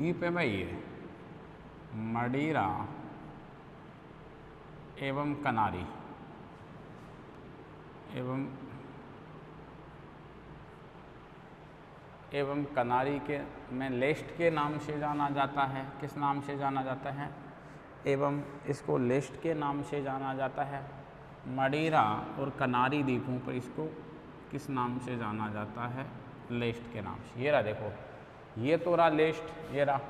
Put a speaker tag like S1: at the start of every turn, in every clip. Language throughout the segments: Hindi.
S1: द्वीप है भाई ये मदिरा एवं कनारी एवं कनारी के में लेस्ट के नाम से जाना जाता है। किस नाम से जाना जाता है? एवं इसको लेस्ट के नाम से जाना जाता है। मदिरा और कनारी द्वीपों पर इसको किस नाम से जाना जाता है? लेस्ट के नाम से। ये रहा देखो, ये तो रहा लेस्ट, ये रहा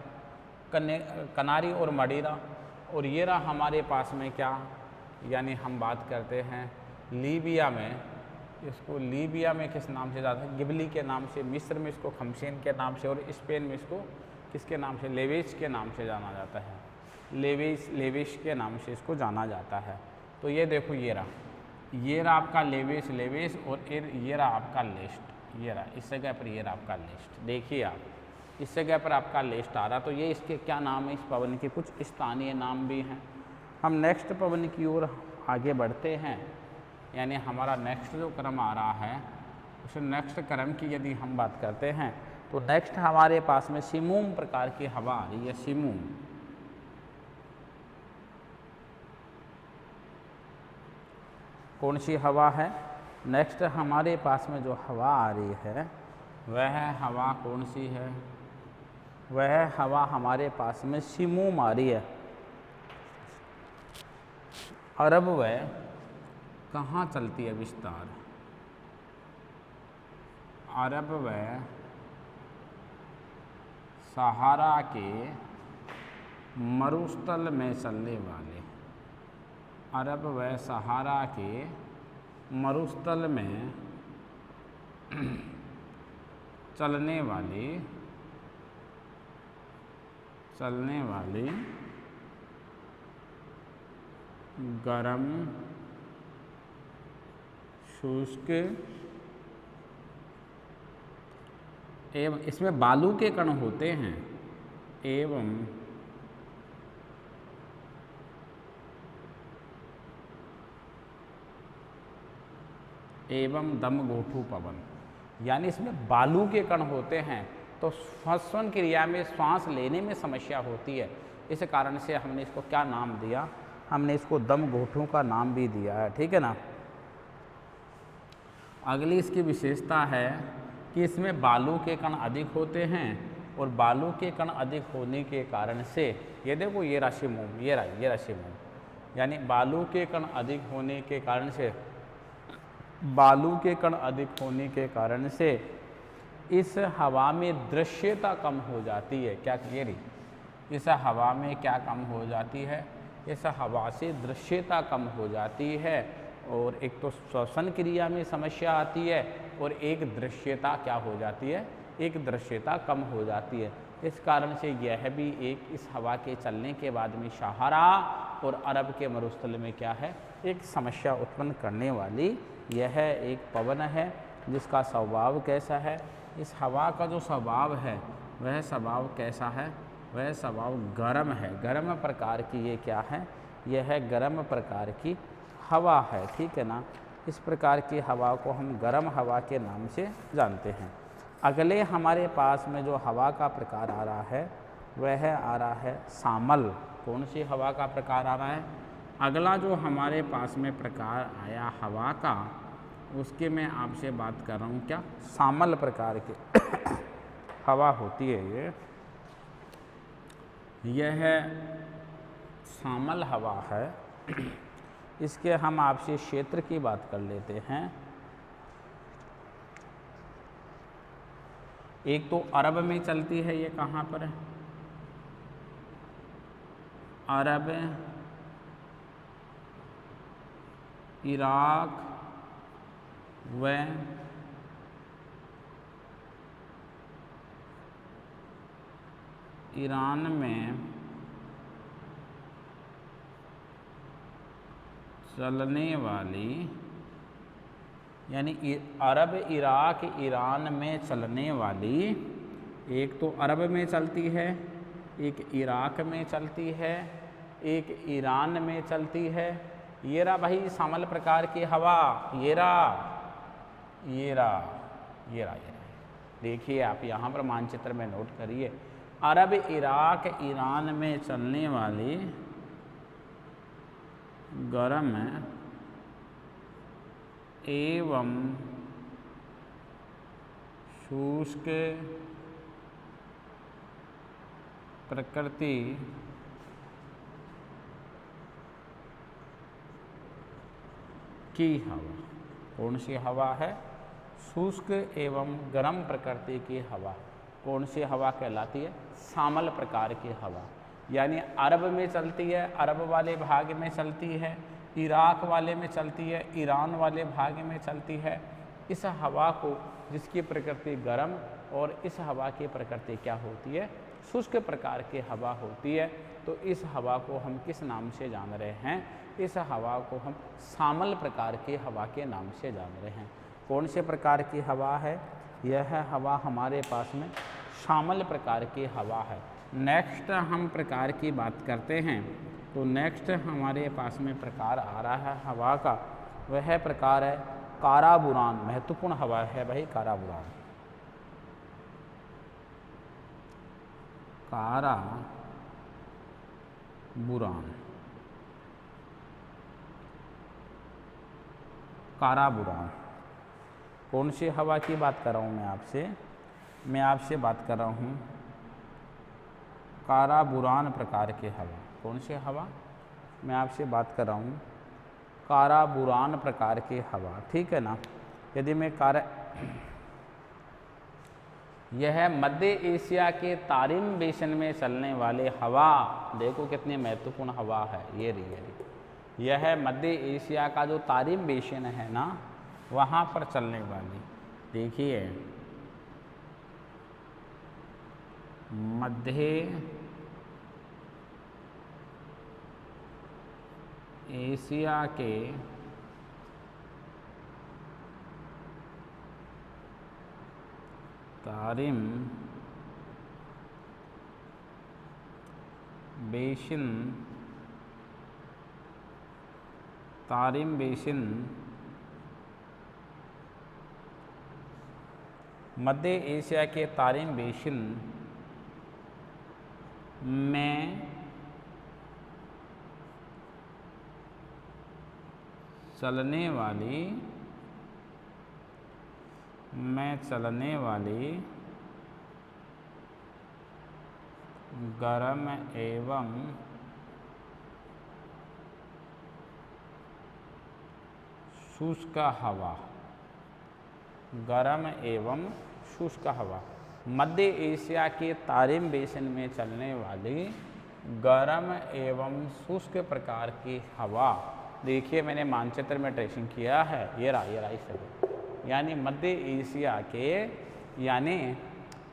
S1: कनारी और मदिरा, और ये रहा हमारे पास में क्या, यानी हम बात करते हैं लीबिया में, इसको लीबिया में किस नाम से जाता है? गिबली के नाम से। मिस्र में इसको खमसेन के नाम से, और स्पेन में इसको किसके नाम से? लेविश के नाम से जाना जाता है। लेविश के नाम से इसको जाना जाता है। तो ये देखो, ये रहा आपका लेविश और ये रहा आपका लेस्ट। ये रहा इस जगह पर, ये रहा आपका लेस्ट। देखिए आप, इस जगह पर आपका लेस्ट आ रहा। तो ये इसके क्या नाम है? इस पवन के कुछ स्थानीय नाम भी हैं। हम नेक्स्ट पवन की ओर आगे बढ़ते हैं, यानी हमारा नेक्स्ट जो क्रम आ रहा है, उस नेक्स्ट क्रम की यदि हम बात करते हैं तो नेक्स्ट हमारे पास में सिमूम प्रकार की हवा आ रही है। सिमूम, कौन सी हवा है? नेक्स्ट हमारे पास में जो हवा आ रही है वह हवा कौन सी है? वह हवा हमारे पास में सिमूम आ रही है। अरब वह कहाँ चलती है विस्तार? अरब वह सहारा के मरुस्थल में चलने वाले, अरब व सहारा के मरुस्थल में चलने वाली गरम शुष्क एवं इसमें बालू के कण होते हैं, एवं दमघोटू पवन, यानी इसमें बालू के कण होते हैं। तो श्वसन क्रिया में श्वास लेने में समस्या होती है। इस कारण से हमने इसको क्या नाम दिया? हमने इसको दमघोटू का नाम भी दिया है। ठीक है ना। अगली इसकी विशेषता है कि इसमें बालू के कण अधिक होते हैं, और बालू के कण अधिक होने के कारण से ये देखो, ये राशि मोम, ये राशि मोम, यानी बालू के कण अधिक होने के कारण से, बालू के कण अधिक होने के कारण से इस हवा में दृश्यता कम हो जाती है। क्या क्लियर? इस हवा में क्या कम हो जाती है? इस हवा से दृश्यता कम हो जाती है, और एक तो श्वसन क्रिया में समस्या आती है, और एक दृश्यता क्या हो जाती है? एक दृश्यता कम हो जाती है। इस कारण से यह भी एक इस हवा के चलने के बाद में सहारा और अरब के मरुस्थल में क्या है? एक समस्या उत्पन्न करने वाली यह एक पवन है, जिसका स्वभाव कैसा है? इस हवा का जो स्वभाव है वह स्वभाव कैसा है? वह स्वभाव गर्म है। गर्म प्रकार की ये क्या है? यह है गर्म प्रकार की हवा है। ठीक है ना। इस प्रकार की हवा को हम गर्म हवा के नाम से जानते हैं। अगले हमारे पास में जो हवा का प्रकार आ रहा है वह आ रहा है सामल। कौन सी हवा का प्रकार आ रहा है? अगला जो हमारे पास में प्रकार आया हवा का, उसके मैं आपसे बात कर रहा हूँ क्या? सामल प्रकार की हवा होती है यह सामल हवा है। इसके हम आपसे क्षेत्र की बात कर लेते हैं। एक तो अरब में चलती है, ये कहाँ पर है? अरब, इराक व ईरान में चलने वाली, यानी अरब, इराक, ईरान में चलने वाली, एक तो अरब में चलती है, एक इराक में चलती है, एक ईरान में चलती है। ये रहा भाई सामल प्रकार की हवा। ये रहा। देखिए आप यहाँ पर मानचित्र में नोट करिए, अरब, इराक, ईरान में चलने वाली गर्म एवं शुष्क प्रकृति की हवा। कौन सी हवा है? शुष्क एवं गर्म प्रकृति की हवा। कौन सी हवा कहलाती है? सामल प्रकार की हवा। यानी अरब में चलती है, अरब वाले भाग में चलती है, इराक वाले में चलती है, ईरान वाले भाग में चलती है। इस हवा को, जिसकी प्रकृति गर्म और इस हवा की प्रकृति क्या होती है? शुष्क प्रकार की हवा होती है। तो इस हवा को हम किस नाम से जान रहे हैं? इस हवा को हम सामल प्रकार की हवा के नाम से जान रहे हैं। कौन से प्रकार की हवा है? यह हवा हमारे पास में शामल प्रकार की हवा है। नेक्स्ट हम प्रकार की बात करते हैं, तो नेक्स्ट हमारे पास में प्रकार आ रहा है हवा का, वह प्रकार है काराबुरान। महत्वपूर्ण हवा है भाई काराबुरान। काराबुरान, काराबुरान। कौन सी हवा की बात कर रहा हूँ मैं आपसे? मैं आपसे बात कर रहा हूँ काराबुरान प्रकार की हवा। कौन सी हवा? मैं आपसे बात कर रहा हूँ काराबुरान प्रकार की हवा। ठीक है ना? यदि मैं यह मध्य एशिया के तारिम बेसिन में चलने वाले हवा, देखो कितनी महत्वपूर्ण हवा है ये रही। यह मध्य एशिया का जो तारिम बेसिन है ना, वहाँ पर चलने वाली, देखिए मध्य एशिया के तारिम बेसिन मध्य एशिया के तारिम बेसिन में चलने वाली गर्म एवं शुष्क हवा, गर्म एवं शुष्क हवा। मध्य एशिया के तारिम बेसिन में चलने वाली गर्म एवं शुष्क प्रकार की हवा। देखिए मैंने मानचित्र में ट्रेसिंग किया है, ये रहा इस तरह। यानी मध्य एशिया के यानी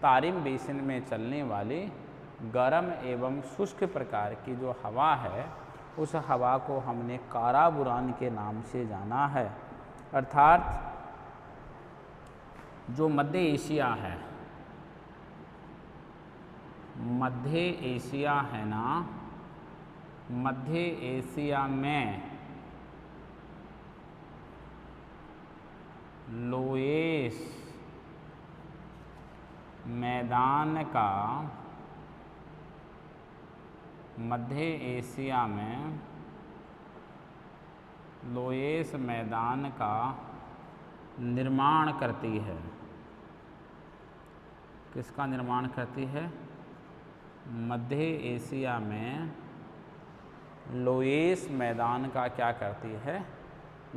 S1: तारिम बेसिन में चलने वाली गर्म एवं शुष्क प्रकार की जो हवा है, उस हवा को हमने काराबुरान के नाम से जाना है। अर्थात जो मध्य एशिया है, मध्य एशिया है ना, मध्य एशिया में लोएस मैदान का, मध्य एशिया में लोएस मैदान का निर्माण करती है। किसका निर्माण करती है? मध्य एशिया में लोएस मैदान का क्या करती है?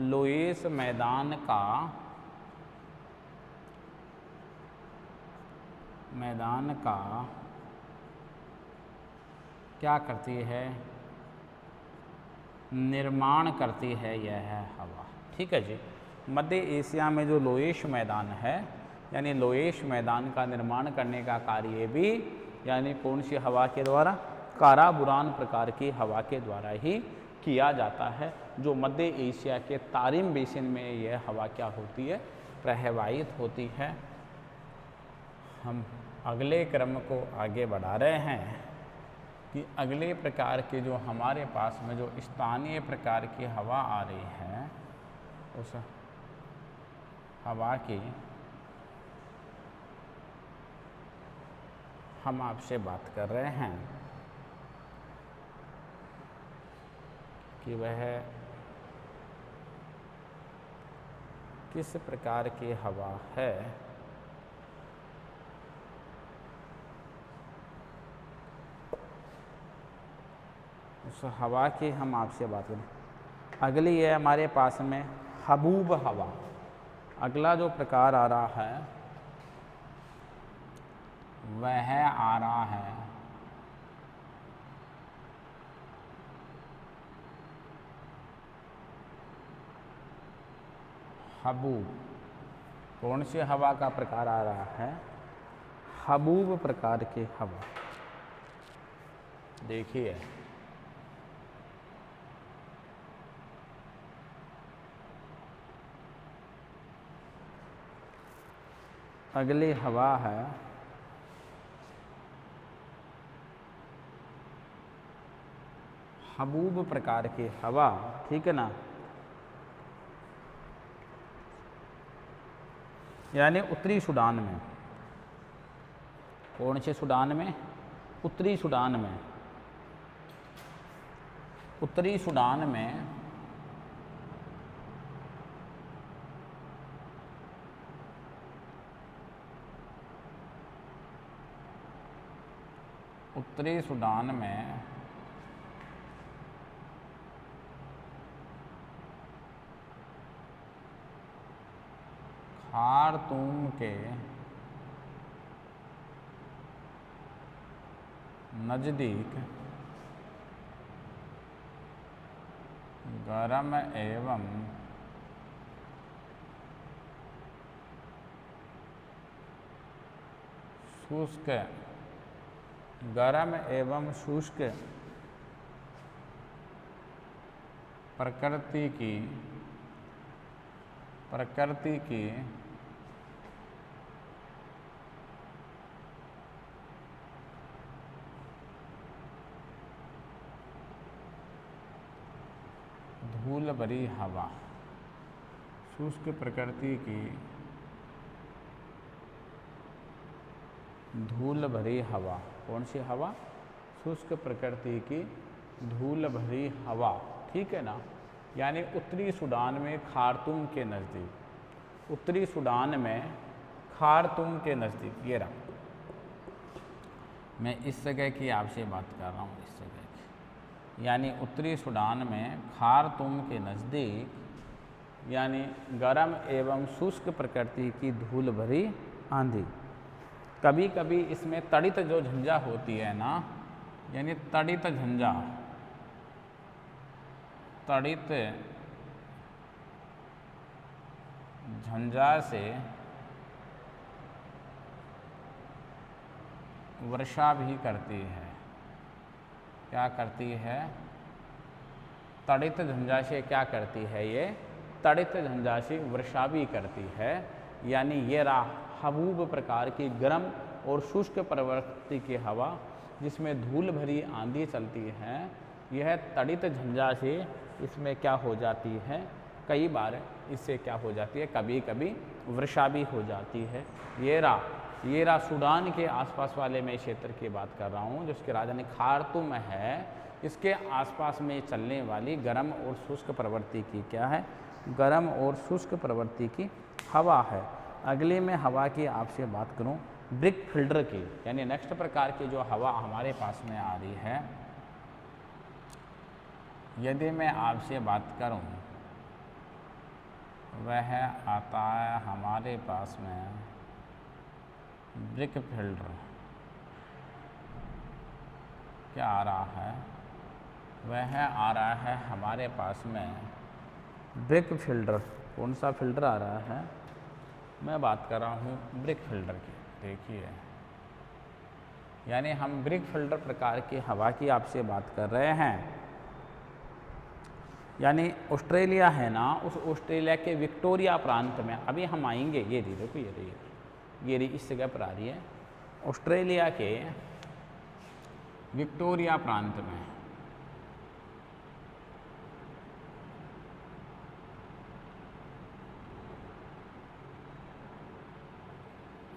S1: लोएस मैदान का क्या करती है? निर्माण करती है यह हवा। ठीक है जी। मध्य एशिया में जो लोएस मैदान है, यानी लोएस मैदान का निर्माण करने का कार्य भी यानी कौन सी हवा के द्वारा? काराबुरान प्रकार की हवा के द्वारा ही किया जाता है, जो मध्य एशिया के तारिम बेसिन में यह हवा क्या होती है? प्रवाहित होती है। हम अगले क्रम को आगे बढ़ा रहे हैं कि अगले प्रकार के जो हमारे पास में जो स्थानीय प्रकार की हवा आ रही है, उस हम आपसे बात कर रहे हैं कि वह किस प्रकार की हवा है उस हवा की हम आपसे बात करें। अगली है हमारे पास में हबूब हवा। अगला जो प्रकार आ रहा है वह आ रहा है हबूब। कौन सी हवा का प्रकार आ रहा है? हबूब प्रकार की हवा। देखिए अगली हवा है हबूब प्रकार की हवा, ठीक है ना। यानी उत्तरी सूडान में। कौन से सूडान में? उत्तरी सूडान में। उत्तरी सूडान में उत्तरी सूडान में खार्तूम के नज़दीक गर्म एवं शुष्क गर्म एवं शुष्क प्रकृति की धूल भरी हवा। शुष्क प्रकृति की धूल भरी हवा। कौन सी हवा? शुष्क प्रकृति की धूल भरी हवा, ठीक है ना। यानी उत्तरी सूडान में खार्तूम के नज़दीक। उत्तरी सूडान में खार्तूम के नज़दीक। ये रहा, मैं इस जगह की आपसे बात कर रहा हूँ, इस जगह की। यानी उत्तरी सूडान में खार्तूम के नज़दीक यानी गर्म एवं शुष्क प्रकृति की धूल भरी आंधी। कभी कभी इसमें तड़ित जो झंझा होती है ना, यानी तड़ित झंझा, तड़ित झंझा से वर्षा भी करती है। क्या करती है? तड़ित झंझा से क्या करती है? ये तड़ित झंझा से वर्षा भी करती है। यानी ये रहा हबूब प्रकार की गर्म और शुष्क प्रवृत्ति की हवा जिसमें धूल भरी आंधी चलती है। यह तड़ित झंझा से इसमें क्या हो जाती है? कई बार इससे क्या हो जाती है? कभी कभी वर्षा भी हो जाती है। ये रहा सूडान के आसपास वाले मैं क्षेत्र की बात कर रहा हूँ, जिसकी राजधानी खार्तूम है। इसके आसपास में चलने वाली गर्म और शुष्क प्रवृत्ति की क्या है? गर्म और शुष्क प्रवृत्ति की हवा है। अगली मैं हवा की आपसे बात करूं ब्रिक फिल्टर की, यानी नेक्स्ट प्रकार की जो हवा हमारे पास में आ रही है, यदि मैं आपसे बात करूं, वह आता है हमारे पास में ब्रिक फिल्टर। क्या आ रहा है? वह आ रहा है हमारे पास में ब्रिक फिल्टर। कौन सा फिल्टर आ रहा है? मैं बात कर रहा हूँ ब्रिक फिल्टर की। देखिए, यानी हम ब्रिक फिल्टर प्रकार की हवा की आपसे बात कर रहे हैं। यानी ऑस्ट्रेलिया है ना, उस ऑस्ट्रेलिया के विक्टोरिया प्रांत में अभी हम आएंगे। ये देखो, ये रही इस जगह पर आ रही है, ऑस्ट्रेलिया के विक्टोरिया प्रांत में।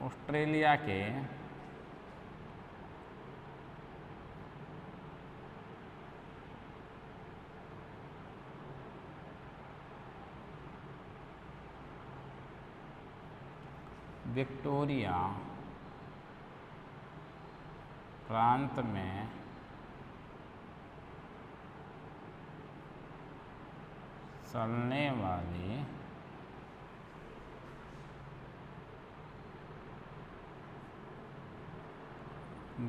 S1: ऑस्ट्रेलिया के विक्टोरिया प्रांत में चलने वाली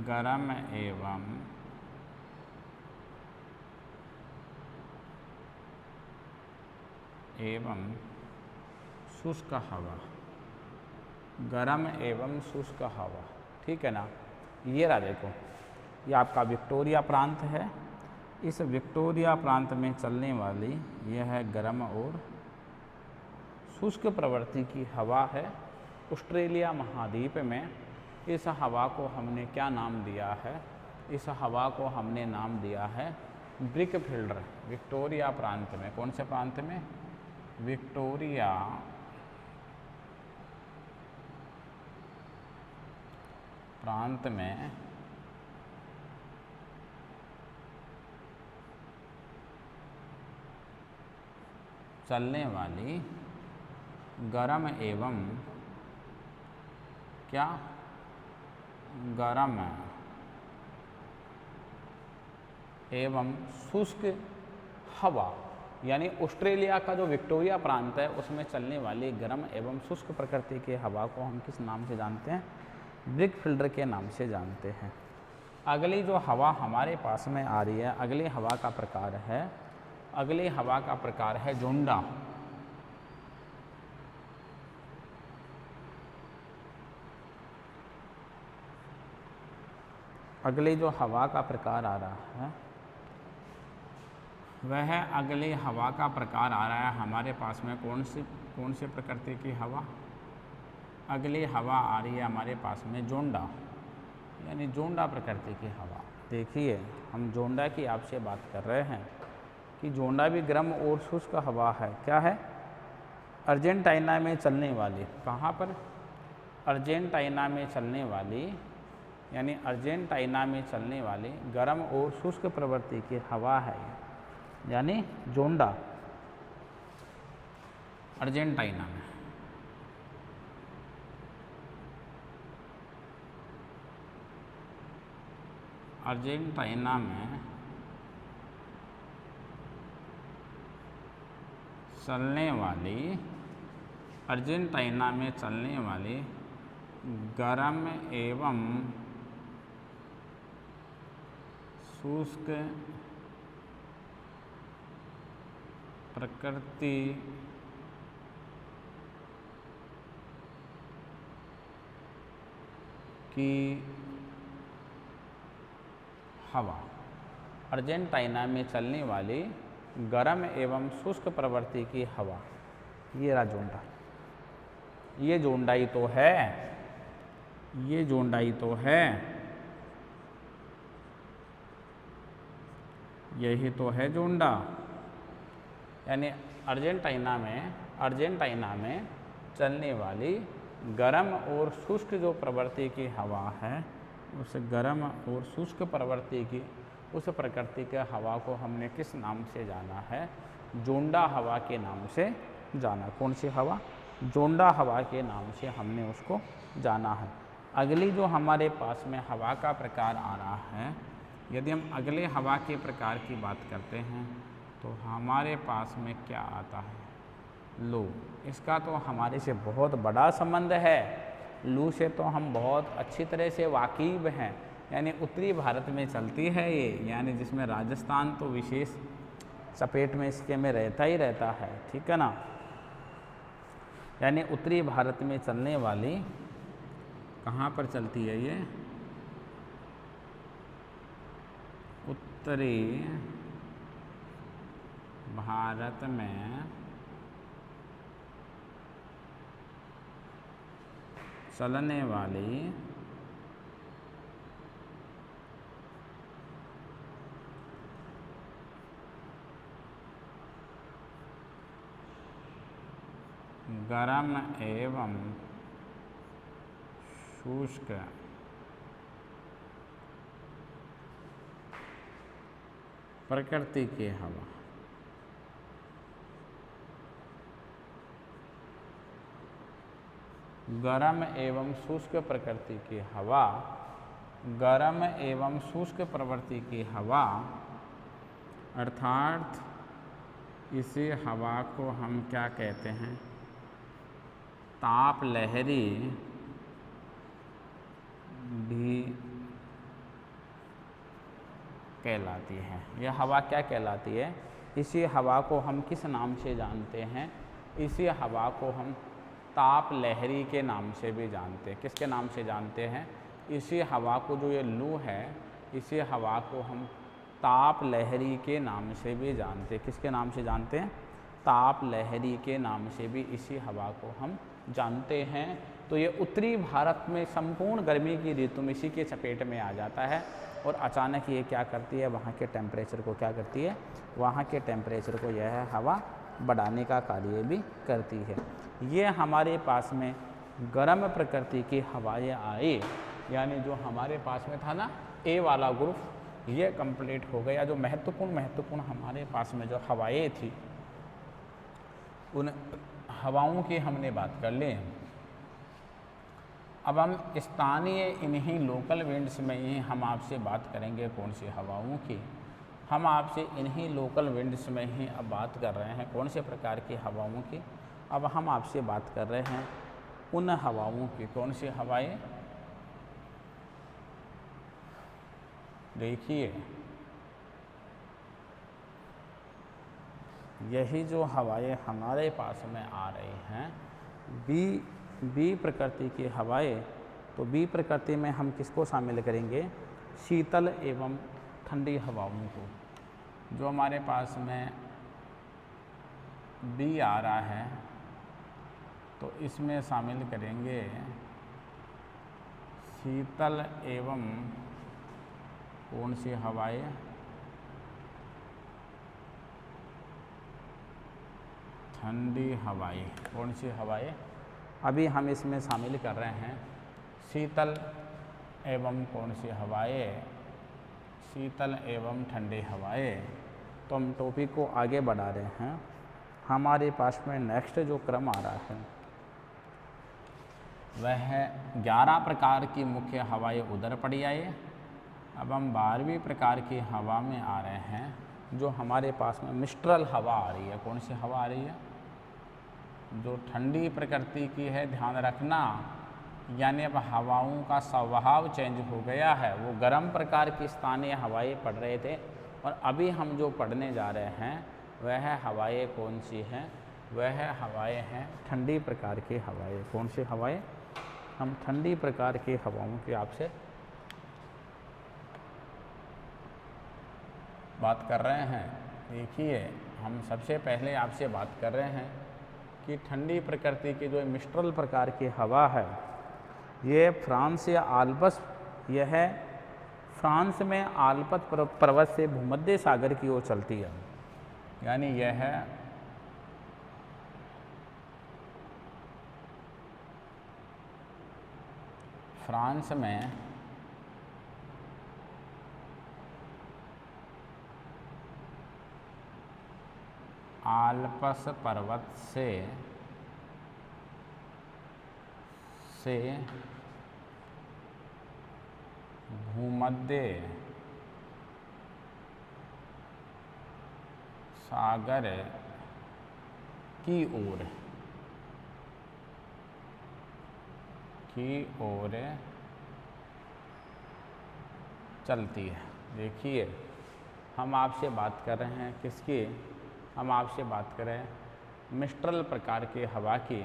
S1: गर्म एवं शुष्क हवा, गर्म एवं शुष्क हवा, ठीक है ना। ये रहा देखो, ये आपका विक्टोरिया प्रांत है। इस विक्टोरिया प्रांत में चलने वाली यह है गर्म और शुष्क प्रवृत्ति की हवा है। ऑस्ट्रेलिया महाद्वीप में इस हवा को हमने क्या नाम दिया है? इस हवा को हमने नाम दिया है ब्रिकफील्ड। विक्टोरिया प्रांत में, कौन से प्रांत में? विक्टोरिया प्रांत में चलने वाली गर्म एवं क्या? गर्म एवं शुष्क हवा, यानी ऑस्ट्रेलिया का जो विक्टोरिया प्रांत है उसमें चलने वाली गर्म एवं शुष्क प्रकृति की हवा को हम किस नाम से जानते हैं? ब्रिकफील्ड के नाम से जानते हैं। अगली जो हवा हमारे पास में आ रही है, अगली हवा का प्रकार है, अगली हवा का प्रकार है जोंडा। अगली जो हवा का प्रकार आ रहा है वह अगली हवा का प्रकार आ रहा है हमारे पास में कौन सी प्रकृति की हवा? अगली हवा आ रही है हमारे पास में जोंडा, यानी जोंडा प्रकृति की हवा। देखिए, हम जोंडा की आपसे बात कर रहे हैं कि जोंडा भी गर्म और शुष्क हवा है। क्या है? अर्जेंटीना में चलने वाली, कहाँ पर? अर्जेंटीना में चलने वाली, यानी अर्जेंटीना में चलने वाली गर्म और शुष्क प्रवृत्ति की हवा है, यानी जोंडा, अर्जेंटीना में। अर्जेंटीना में चलने वाली, अर्जेंटीना में चलने वाली गर्म एवं शुष्क प्रकृति की हवा। अर्जेंटीना में चलने वाली गर्म एवं शुष्क प्रवृत्ति की हवा, ये रहा जोंडा। ये जोंडा ही तो है, ये जोंडा ही तो है, यही तो है जोंडा। यानी अर्जेंटीना में चलने वाली गर्म और शुष्क जो प्रवृत्ति की हवा है, उस गर्म और शुष्क प्रवृत्ति की उस प्रकृति के हवा को हमने किस नाम से जाना है? जोंडा हवा के नाम से जाना। कौन सी हवा? जोंडा हवा के नाम से हमने उसको जाना है। अगली जो हमारे पास में हवा का प्रकार आ रहा है, यदि हम अगले हवा के प्रकार की बात करते हैं तो हमारे पास में क्या आता है? लू। इसका तो हमारे से बहुत बड़ा संबंध है। लू से तो हम बहुत अच्छी तरह से वाकिफ हैं, यानी उत्तरी भारत में चलती है ये, यानी जिसमें राजस्थान तो विशेष चपेट में इसके में रहता ही रहता है, ठीक है ना। यानी उत्तरी भारत में चलने वाली, कहाँ पर चलती है ये? उत्तरी भारत में चलने वाली गर्म एवं शुष्क प्रकृति की हवा। गर्म एवं शुष्क प्रकृति की हवा, गर्म एवं शुष्क प्रवृत्ति की हवा, अर्थात इसी हवा को हम क्या कहते हैं, ताप लहरी भी कहलाती है। यह हवा क्या कहलाती है? इसी हवा को हम किस नाम से जानते हैं? इसी हवा को हम ताप लहरी के नाम से भी जानते हैं। किसके नाम से जानते हैं? इसी हवा को, जो ये लू है, इसी हवा को हम ताप लहरी के नाम से भी जानते हैं। किसके नाम से जानते हैं? ताप लहरी के नाम से भी इसी हवा को हम जानते हैं। तो ये उत्तरी भारत में संपूर्ण गर्मी की ऋतु में इसी के चपेट में आ जाता है और अचानक ये क्या करती है, वहाँ के टेम्परेचर को क्या करती है, वहाँ के टेम्परेचर को यह हवा बढ़ाने का कार्य भी करती है। ये हमारे पास में गर्म प्रकृति की हवाएं आई, यानी जो हमारे पास में था ना ए वाला ग्रुप, ये कंप्लीट हो गया। जो महत्वपूर्ण हमारे पास में जो हवाएं थी, उन हवाओं की हमने बात कर ली। अब हम स्थानीय इन्हीं लोकल विंड्स में ही हम आपसे बात करेंगे। कौन सी हवाओं की? हम आपसे इन्हीं लोकल विंड्स में ही अब बात कर रहे हैं। कौन से प्रकार की हवाओं की? अब हम आपसे बात कर रहे हैं उन हवाओं की। कौन सी हवाएं? देखिए, यही जो हवाएं हमारे पास में आ रही हैं, बी प्रकृति की हवाएं, तो बी प्रकृति में हम किसको शामिल करेंगे? शीतल एवं ठंडी हवाओं को। जो हमारे पास में बी आ रहा है, तो इसमें शामिल करेंगे शीतल एवं कौन सी हवाएं? ठंडी हवाएं। कौन सी हवाएं? अभी हम इसमें शामिल कर रहे हैं शीतल एवं कौन सी हवाएं? शीतल एवं ठंडी हवाएं। तो हम टॉपिक को आगे बढ़ा रहे हैं। हमारे पास में नेक्स्ट जो क्रम आ रहा है, वह 11 प्रकार की मुख्य हवाएं उधर पड़ी आई। अब हम 12वीं प्रकार की हवा में आ रहे हैं, जो हमारे पास में मिस्ट्रल हवा आ रही है। कौन सी हवा आ रही है? जो ठंडी प्रकृति की है, ध्यान रखना, यानी अब हवाओं का स्वभाव चेंज हो गया है। वो गर्म प्रकार की स्थानीय हवाएं पड़ रहे थे, और अभी हम जो पढ़ने जा रहे हैं वह हवाएं कौन सी हैं? वह हवाएं हैं ठंडी प्रकार की हवाएं। कौन सी हवाएं? हम ठंडी प्रकार की हवाओं की आपसे बात कर रहे हैं। देखिए, हम सबसे पहले आपसे बात कर रहे हैं कि ठंडी प्रकृति की जो मिस्ट्रल प्रकार की हवा है, ये फ्रांस या आल्प्स, यह फ्रांस में आल्प्स पर्वत से भूमध्य सागर की ओर चलती है। यानी यह फ्रांस में आल्प्स पर्वत से भूमध्य सागर की ओर चलती है। देखिए, हम आपसे बात कर रहे हैं किसकी? हम आपसे बात करें मिस्ट्रल प्रकार की हवा की।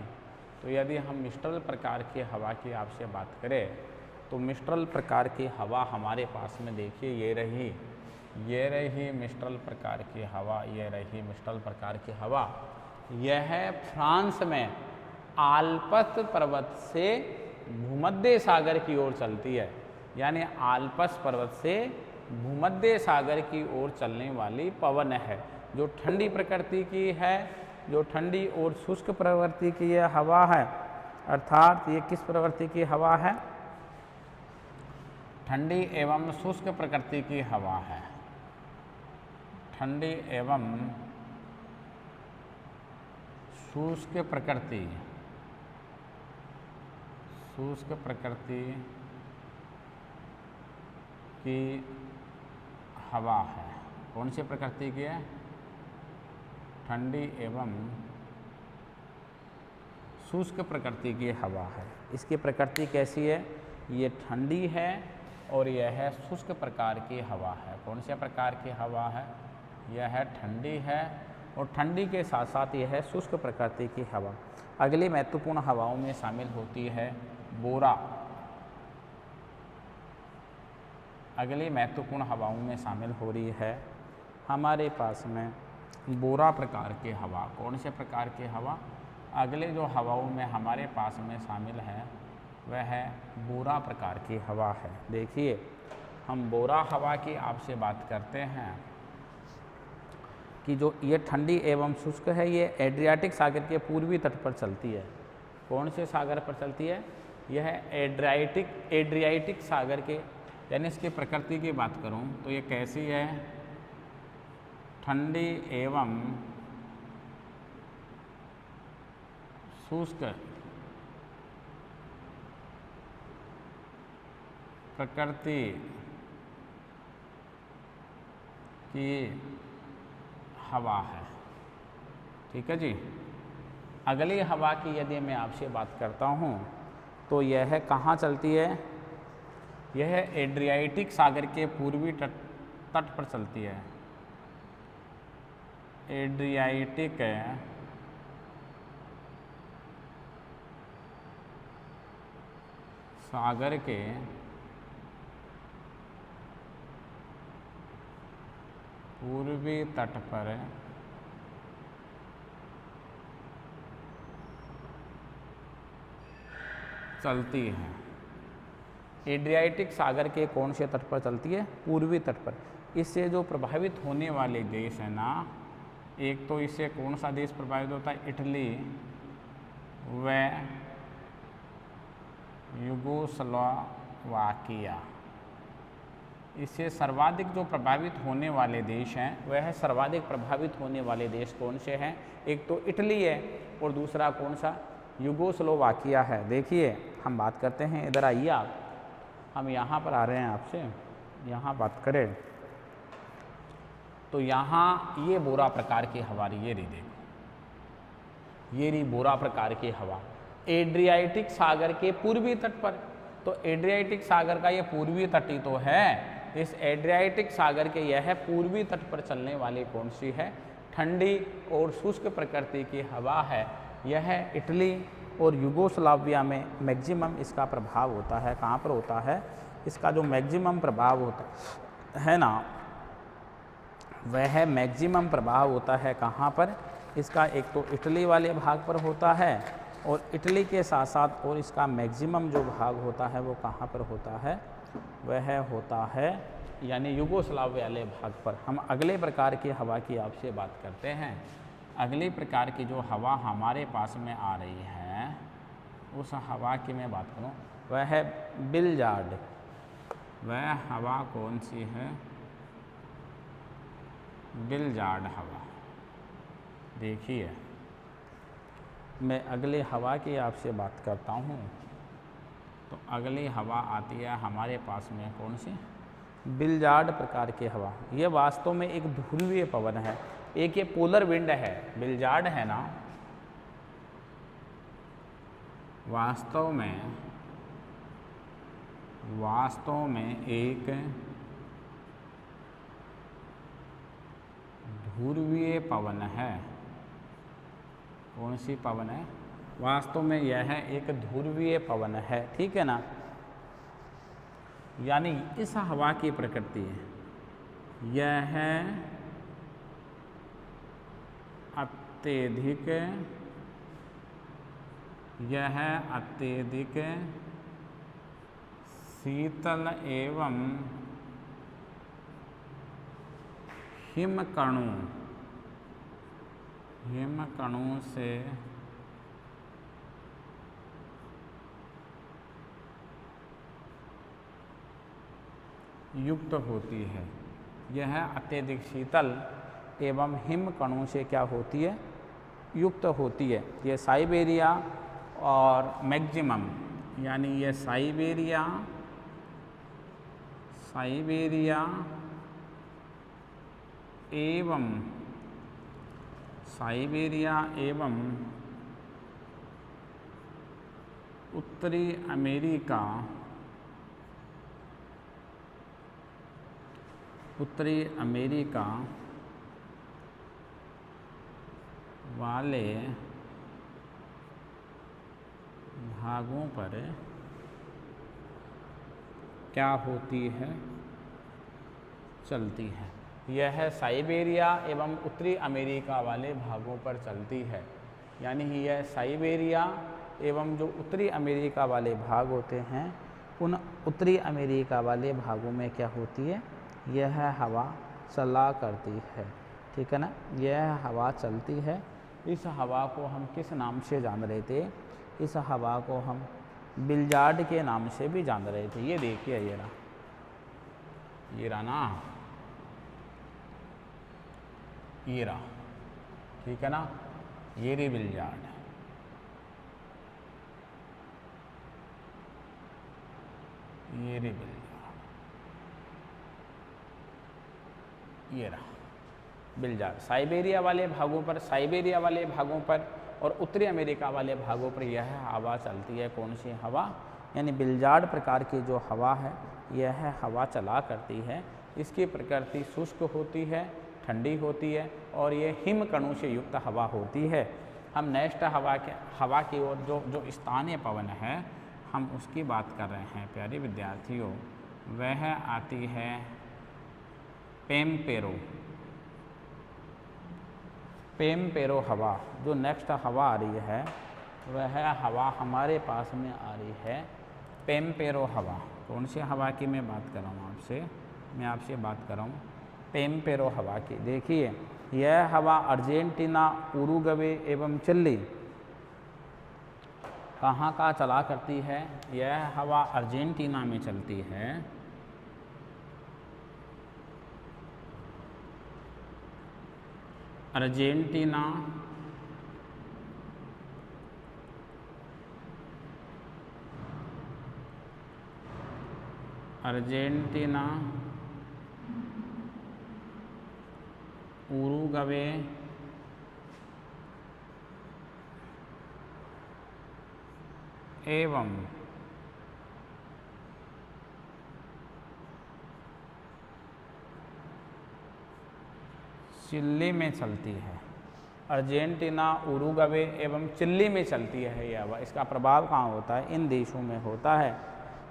S1: तो यदि हम मिस्ट्रल प्रकार की हवा की आपसे बात करें, तो मिस्ट्रल प्रकार की हवा हमारे पास में देखिए, ये रही मिस्ट्रल प्रकार की हवा, ये रही मिस्ट्रल प्रकार की हवा। यह फ्रांस में आल्प्स पर्वत से भूमध्य सागर की ओर चलती है। यानी आल्प्स पर्वत से भूमध्य सागर की ओर चलने वाली पवन है, जो ठंडी प्रकृति की है, जो ठंडी और शुष्क प्रवृत्ति की यह हवा है। अर्थात ये किस प्रवृत्ति की हवा है? ठंडी एवं शुष्क प्रकृति की हवा है। ठंडी एवं शुष्क प्रकृति शुष्क प्रकृति की हवा है। कौन सी प्रकृति की है? ठंडी एवं शुष्क प्रकृति की हवा है। इसकी प्रकृति कैसी है? ये ठंडी है और यह है शुष्क प्रकार की हवा है। कौन से प्रकार की हवा है? यह है ठंडी है और ठंडी के साथ साथ यह है शुष्क प्रकृति की हवा। अगली महत्वपूर्ण हवाओं में शामिल होती है बोरा। अगली महत्वपूर्ण हवाओं में शामिल हो रही है हमारे पास में बोरा प्रकार की हवा। कौन से प्रकार की हवा? अगले जो हवाओं में हमारे पास में शामिल है वह है बोरा प्रकार की हवा है। देखिए, हम बोरा हवा की आपसे बात करते हैं कि जो ये ठंडी एवं शुष्क है, ये एड्रियाटिक सागर के पूर्वी तट पर चलती है। कौन से सागर पर चलती है? यह एड्रियाटिक सागर के, यानी इसकी प्रकृति की बात करूं तो ये कैसी है? ठंडी एवं शुष्क प्रकृति की हवा है। ठीक है जी। अगली हवा की यदि मैं आपसे बात करता हूँ तो यह कहाँ चलती है? यह एड्रियाटिक सागर के पूर्वी तट पर चलती है। एड्रियाटिक सागर के पूर्वी तट पर चलती है। एड्रियाटिक सागर के कौन से तट पर चलती है? पूर्वी तट पर। इससे जो प्रभावित होने वाले देश है ना, एक तो इससे कौन सा देश प्रभावित होता है? इटली व यूगोस्लाविया। इससे सर्वाधिक जो प्रभावित होने वाले देश हैं वह सर्वाधिक प्रभावित होने वाले देश कौन से हैं? एक तो इटली है और दूसरा कौन सा? यूगोस्लाविया है। देखिए, हम बात करते हैं, इधर आइए आप, हम यहाँ पर आ रहे हैं आपसे, यहाँ बात करें तो यहाँ ये बोरा प्रकार की हवा रही, ये रही, देखो ये रही बोरा प्रकार की हवा एड्रियाटिक सागर के पूर्वी तट पर। तो एड्रियाटिक सागर का ये पूर्वी तट ही तो है। इस एड्रियाटिक सागर के यह पूर्वी तट पर चलने वाली कौन सी है? ठंडी और शुष्क प्रकृति की हवा है। यह इटली और यूगोस्लाविया में मैक्सिमम इसका प्रभाव होता है। कहाँ पर होता है? इसका जो मैक्सिमम प्रभाव होता है ना, वह मैक्सिमम प्रभाव होता है कहाँ पर? इसका एक तो इटली वाले भाग पर होता है और इटली के साथ साथ और इसका मैक्सिमम जो भाग होता है वो कहाँ पर होता है? वह होता है यानी यूगोस्लाविया वाले भाग पर। हम अगले प्रकार की हवा की आपसे बात करते हैं। अगली प्रकार की जो हवा हमारे पास में आ रही है उस हवा की मैं बात करूं, वह है बिलजार्ड। वह हवा कौन सी है? बिलजार्ड हवा। देखिए, मैं अगली हवा की आपसे बात करता हूं तो अगली हवा आती है हमारे पास में कौन सी? बिलजार्ड प्रकार की हवा। ये वास्तव में एक ध्रुवीय पवन है, एक ये पोलर विंड है। बिलजार्ड है ना, वास्तव में एक ध्रुवीय पवन है। कौन सी पवन है? वास्तव में यह एक ध्रुवीय पवन है। ठीक है ना, यानी इस हवा की प्रकृति यह अत्यधिक शीतल एवं हिमकणों से युक्त होती है। यह अत्यधिक शीतल एवं हिमकणों से क्या होती है? युक्त होती है। ये साइबेरिया और मैक्सिमम यानी ये साइबेरिया, साइबेरिया एवं साइबेरिया एवं उत्तरी अमेरिका, उत्तरी अमेरिका वाले भागों पर क्या होती है, चलती है। यह साइबेरिया एवं उत्तरी अमेरिका वाले भागों पर चलती है। यानी यह साइबेरिया एवं जो उत्तरी अमेरिका वाले भाग होते हैं, उन उत्तरी अमेरिका वाले भागों में क्या होती है, यह हवा चला करती है। ठीक है ना, यह हवा चलती है। इस हवा को हम किस नाम से जान रहे थे? इस हवा को हम बिल्जार्ड के नाम से भी जान रहे थे। ये देखिए, ये रहा ना, ये रहा, ठीक है ना, ये रही बिल्जार्ड, ये रही बिल्जार्ड, ये रहा बिल्जार्ड। साइबेरिया वाले भागों पर, साइबेरिया वाले भागों पर और उत्तरी अमेरिका वाले भागों पर यह हवा चलती है। कौन सी हवा? यानी बिल्जार्ड प्रकार की जो हवा है, यह हवा चला करती है। इसकी प्रकृति शुष्क होती है, ठंडी होती है और ये हिम कणों से युक्त हवा होती है। हम नेक्स्ट हवा की ओर जो स्थानीय पवन है, हम उसकी बात कर रहे हैं प्यारे विद्यार्थियों। वह आती है पेम्पेरो, पेम्पेरो हवा। जो नेक्स्ट हवा आ रही है, वह हवा हमारे पास में आ रही है पेम्पेरो हवा। कौन सी हवा की मैं बात कर रहा हूँ आपसे? मैं आपसे बात कर रहा हूँ पेम्पेरो हवा की। देखिए, यह हवा अर्जेंटीना, उरुग्वे एवं चिली कहाँ चला करती है? यह हवा अर्जेंटीना में चलती है, अर्जेंटीना, अर्जेंटीना, उरुग्वे एवं चिली में चलती है। अर्जेंटीना, उरुग्वे एवं चिली में चलती है यह हवा। इसका प्रभाव कहाँ होता है? इन देशों में होता है।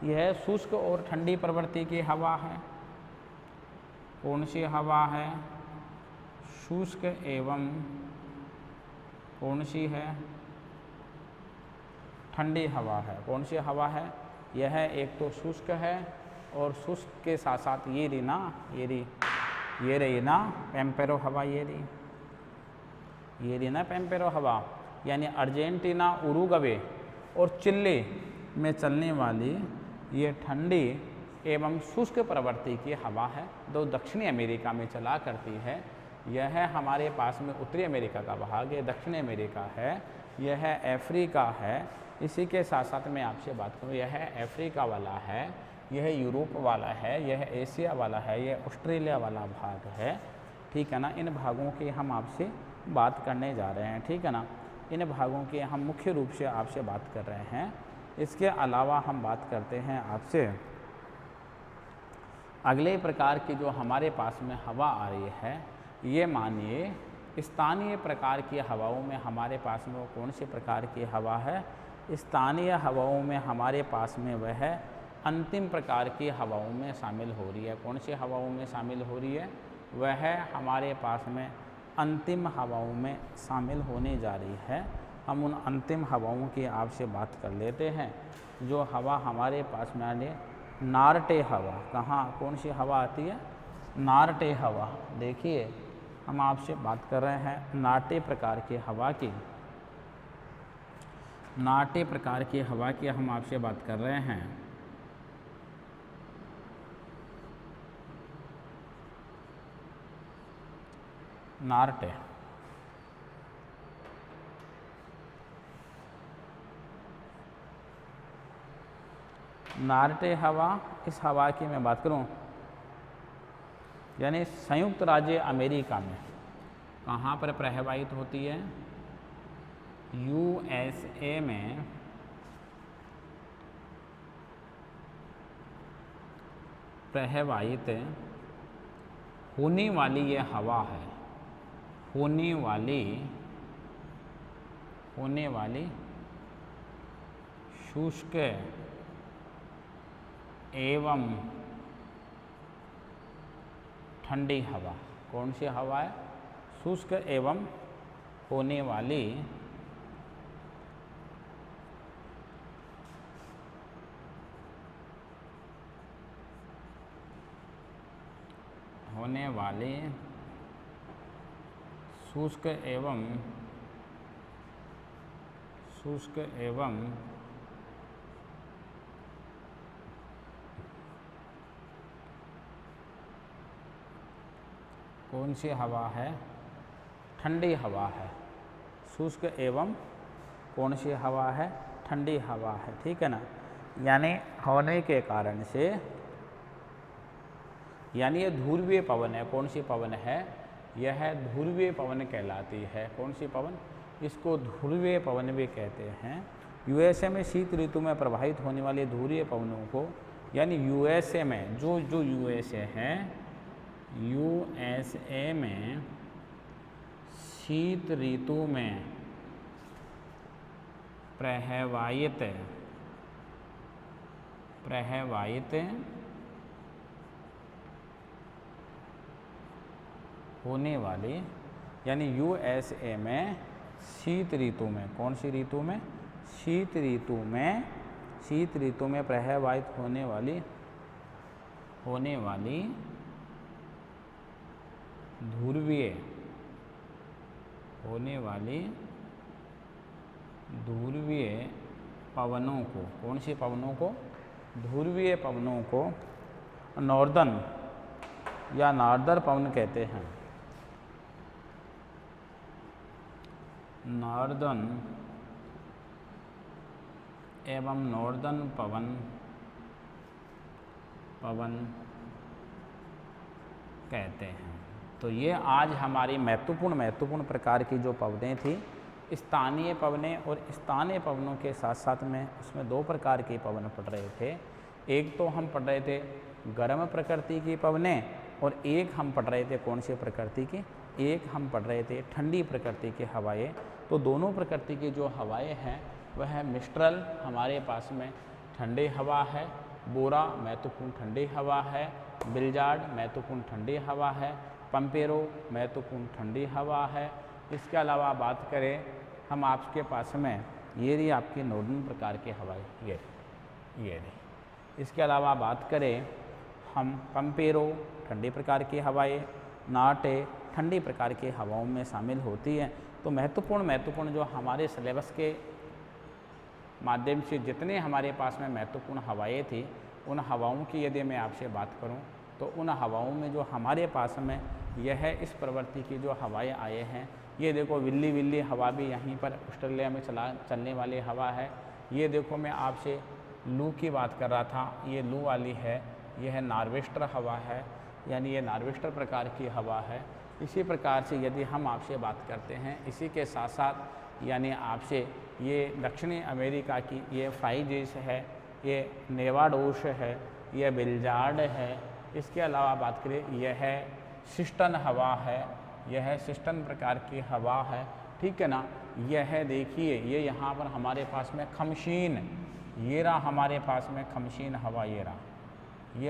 S1: यह शुष्क और ठंडी प्रवृत्ति की हवा है। कौन सी हवा है? शुष्क एवं कौन सी है? ठंडी हवा है। कौन सी हवा है? यह एक तो शुष्क है और शुष्क के साथ साथ ये रही ना, ये रही ना पेम्पेरो हवा, ये रही ना पेम्पेरो हवा। यानी अर्जेंटीना, उरुग्वे और चिली में चलने वाली ये ठंडी एवं शुष्क प्रवृत्ति की हवा है, जो दक्षिणी अमेरिका में चला करती है। यह हमारे पास में उत्तरी अमेरिका का भाग, ये दक्षिणी अमेरिका है, यह अफ्रीका है। इसी के साथ साथ मैं आपसे बात करूँ, यह अफ्रीका वाला है, यह यूरोप वाला है, यह एशिया वाला है, यह ऑस्ट्रेलिया वाला भाग है। ठीक है ना, इन भागों की हम आपसे बात करने जा रहे हैं। ठीक है ना, इन भागों की हम मुख्य रूप से आपसे बात कर रहे हैं। इसके अलावा हम बात करते हैं आपसे अगले प्रकार की जो हमारे पास में हवा आ रही है। ये मानिए स्थानीय प्रकार की हवाओं में हमारे पास में वो कौन से प्रकार की हवा है? स्थानीय हवाओं में हमारे पास में वह अंतिम प्रकार की हवाओं में शामिल हो रही है। कौन सी हवाओं में शामिल हो रही है? वह हमारे पास में अंतिम हवाओं में शामिल होने जा रही है। हम उन अंतिम हवाओं की आपसे बात कर लेते हैं। जो हवा हमारे पास में आने, नार्टे हवा। कहाँ कौन सी हवा आती है? नार्टे हवा। देखिए, हम आपसे बात कर रहे हैं नार्टे प्रकार की हवा की। नार्टे प्रकार की हवा की हम आपसे बात कर रहे हैं। नार्टे नार्टे हवा, इस हवा की मैं बात करूं, यानी संयुक्त राज्य अमेरिका में कहाँ पर प्रवाहित होती है? यूएसए में प्रवाहित होने वाली ये हवा है, होने वाली शुष्क एवं ठंडी हवा। कौन सी हवा है? शुष्क एवं होने वाली शुष्क एवं कौन सी हवा है? ठंडी हवा है। शुष्क एवं कौन सी हवा है? ठंडी हवा है, ठीक है ना। यानी होने के कारण से, यानी ये ध्रुवीय पवन है। कौन सी पवन है? यह ध्रुवीय पवन कहलाती है। कौन सी पवन? इसको ध्रुवीय पवन भी कहते हैं। यूएसए में शीत ऋतु में प्रवाहित होने वाले ध्रुवीय पवनों को, यानी यूएसए में जो यूएसए है, यूएसए में शीत ऋतु में प्रवाहित होने वाली, यानी यूएसए में शीत ऋतु में, कौन सी ऋतु में? शीत ऋतु में प्रवाहित होने वाली ध्रुवीय पवनों को, कौन सी पवनों को? ध्रुवीय पवनों को नॉर्दर्न या नॉर्दर्न पवन कहते हैं। नॉर्दर्न एवं नॉर्दर्न पवन कहते हैं। तो ये आज हमारी महत्वपूर्ण प्रकार की जो पवनें थी, स्थानीय पवनें, और स्थानीय पवनों के साथ साथ में उसमें दो प्रकार की पवन पढ़ रहे थे। एक तो हम पढ़ रहे थे गर्म प्रकृति की पवनें, और एक हम पढ़ रहे थे कौन सी प्रकृति की? एक हम पढ़ रहे थे ठंडी प्रकृति की हवाएं। तो दोनों प्रकृति की जो हवाएं हैं वह मिस्ट्रल हमारे पास में ठंडी हवा है, बोरा महत्वपूर्ण ठंडी हवा है, बिलजार्ड महत्वपूर्ण ठंडी हवा है, पंपेरो महत्वपूर्ण ठंडी हवा है। इसके अलावा बात करें हम आपके पास में, ये रही आपकी नॉर्दर्न प्रकार की हवाएं, ये रही। इसके अलावा बात करें हम पंपेरो ठंडी प्रकार की हवाएं, नाटे ठंडी प्रकार की हवाओं में शामिल होती हैं। तो महत्वपूर्ण जो हमारे सिलेबस के माध्यम से जितने हमारे पास में महत्वपूर्ण हवाएं थी, उन हवाओं की यदि मैं आपसे बात करूं, तो उन हवाओं में जो हमारे पास में यह इस प्रवृत्ति की जो हवाएं आए हैं, ये देखो विल्ली हवा भी यहीं पर ऑस्ट्रेलिया में चलने वाली हवा है। ये देखो मैं आपसे लू की बात कर रहा था, ये लू वाली है, यह नॉर्वेस्टर हवा है, यानी ये नॉर्वेस्टर प्रकार की हवा है। इसी प्रकार से यदि हम आपसे बात करते हैं, इसी के साथ साथ यानी आपसे ये दक्षिणी अमेरिका की ये फ्राइजेस है, ये नेवाडोस है, यह बिलजार्ड है। इसके अलावा बात करें यह सिस्टन हवा है, यह सिस्टन प्रकार की हवा है, ठीक है ना। यह देखिए ये यहाँ पर हमारे पास में खमशीन, ये रहा हमारे पास में खमशीन हवा, ये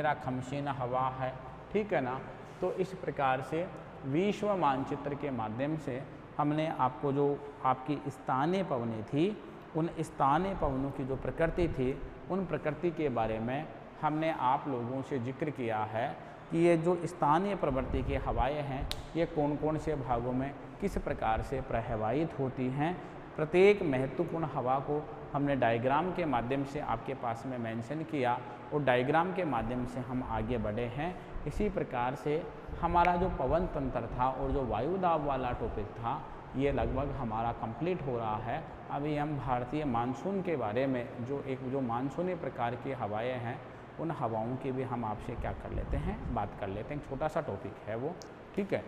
S1: रहा खमशीन हवा है, ठीक है ना। तो इस प्रकार से विश्व मानचित्र के माध्यम से हमने आपको जो आपकी स्थानीय पवनें थी, उन स्थानीय पवनों की जो प्रकृति थी, उन प्रकृति के बारे में हमने आप लोगों से जिक्र किया है कि ये जो स्थानीय प्रवृत्ति की हवाएं हैं, ये कौन कौन से भागों में किस प्रकार से प्रवाहित होती हैं। प्रत्येक महत्वपूर्ण हवा को हमने डायग्राम के माध्यम से आपके पास में मेंशन किया, और डायग्राम के माध्यम से हम आगे बढ़े हैं। इसी प्रकार से हमारा जो पवन तंत्र था और जो वायु दाब वाला टॉपिक था, ये लगभग हमारा कंप्लीट हो रहा है। अभी हम भारतीय मानसून के बारे में जो मानसूनी प्रकार की हवाएं हैं उन हवाओं की भी हम आपसे क्या कर लेते हैं, बात कर लेते हैं। छोटा सा टॉपिक है वो, ठीक है।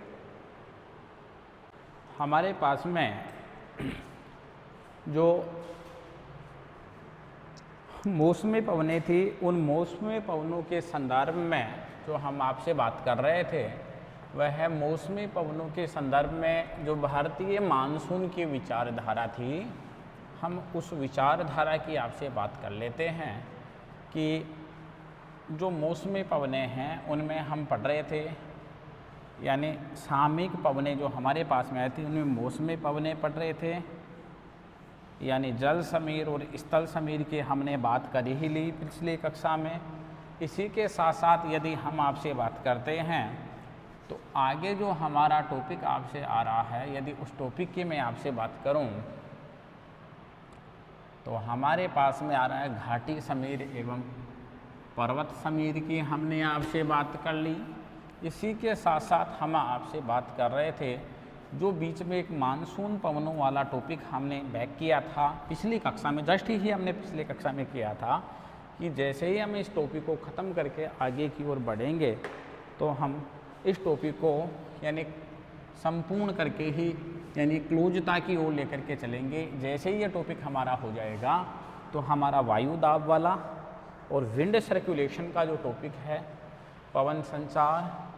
S1: हमारे पास में जो मौसमी पवनें थी, उन मौसमी पवनों के संदर्भ में जो हम आपसे बात कर रहे थे वह मौसमी पवनों के संदर्भ में जो भारतीय मानसून की विचारधारा थी, हम उस विचारधारा की आपसे बात कर लेते हैं कि जो मौसमी पवनें हैं उनमें हम पढ़ रहे थे, यानी सामयिक पवनें जो हमारे पास में आई थी उनमें मौसमी पवनें पढ़ रहे थे, यानी जल समीर और स्थल समीर की हमने बात कर ही ली पिछली कक्षा में। इसी के साथ साथ यदि हम आपसे बात करते हैं तो आगे जो हमारा टॉपिक आपसे आ रहा है, यदि उस टॉपिक की मैं आपसे बात करूं तो हमारे पास में आ रहा है घाटी समीर एवं पर्वत समीर की हमने आपसे बात कर ली। इसी के साथ साथ हम आपसे बात कर रहे थे जो बीच में एक मानसून पवनों वाला टॉपिक हमने बैक किया था पिछली कक्षा में, जस्ट ही हमने पिछली कक्षा में किया था कि जैसे ही हम इस टॉपिक को ख़त्म करके आगे की ओर बढ़ेंगे तो हम इस टॉपिक को यानी संपूर्ण करके ही यानी क्लोजता की ओर लेकर के चलेंगे। जैसे ही ये टॉपिक हमारा हो जाएगा तो हमारा वायु दाब वाला और विंड सर्कुलेशन का जो टॉपिक है, पवन संचार,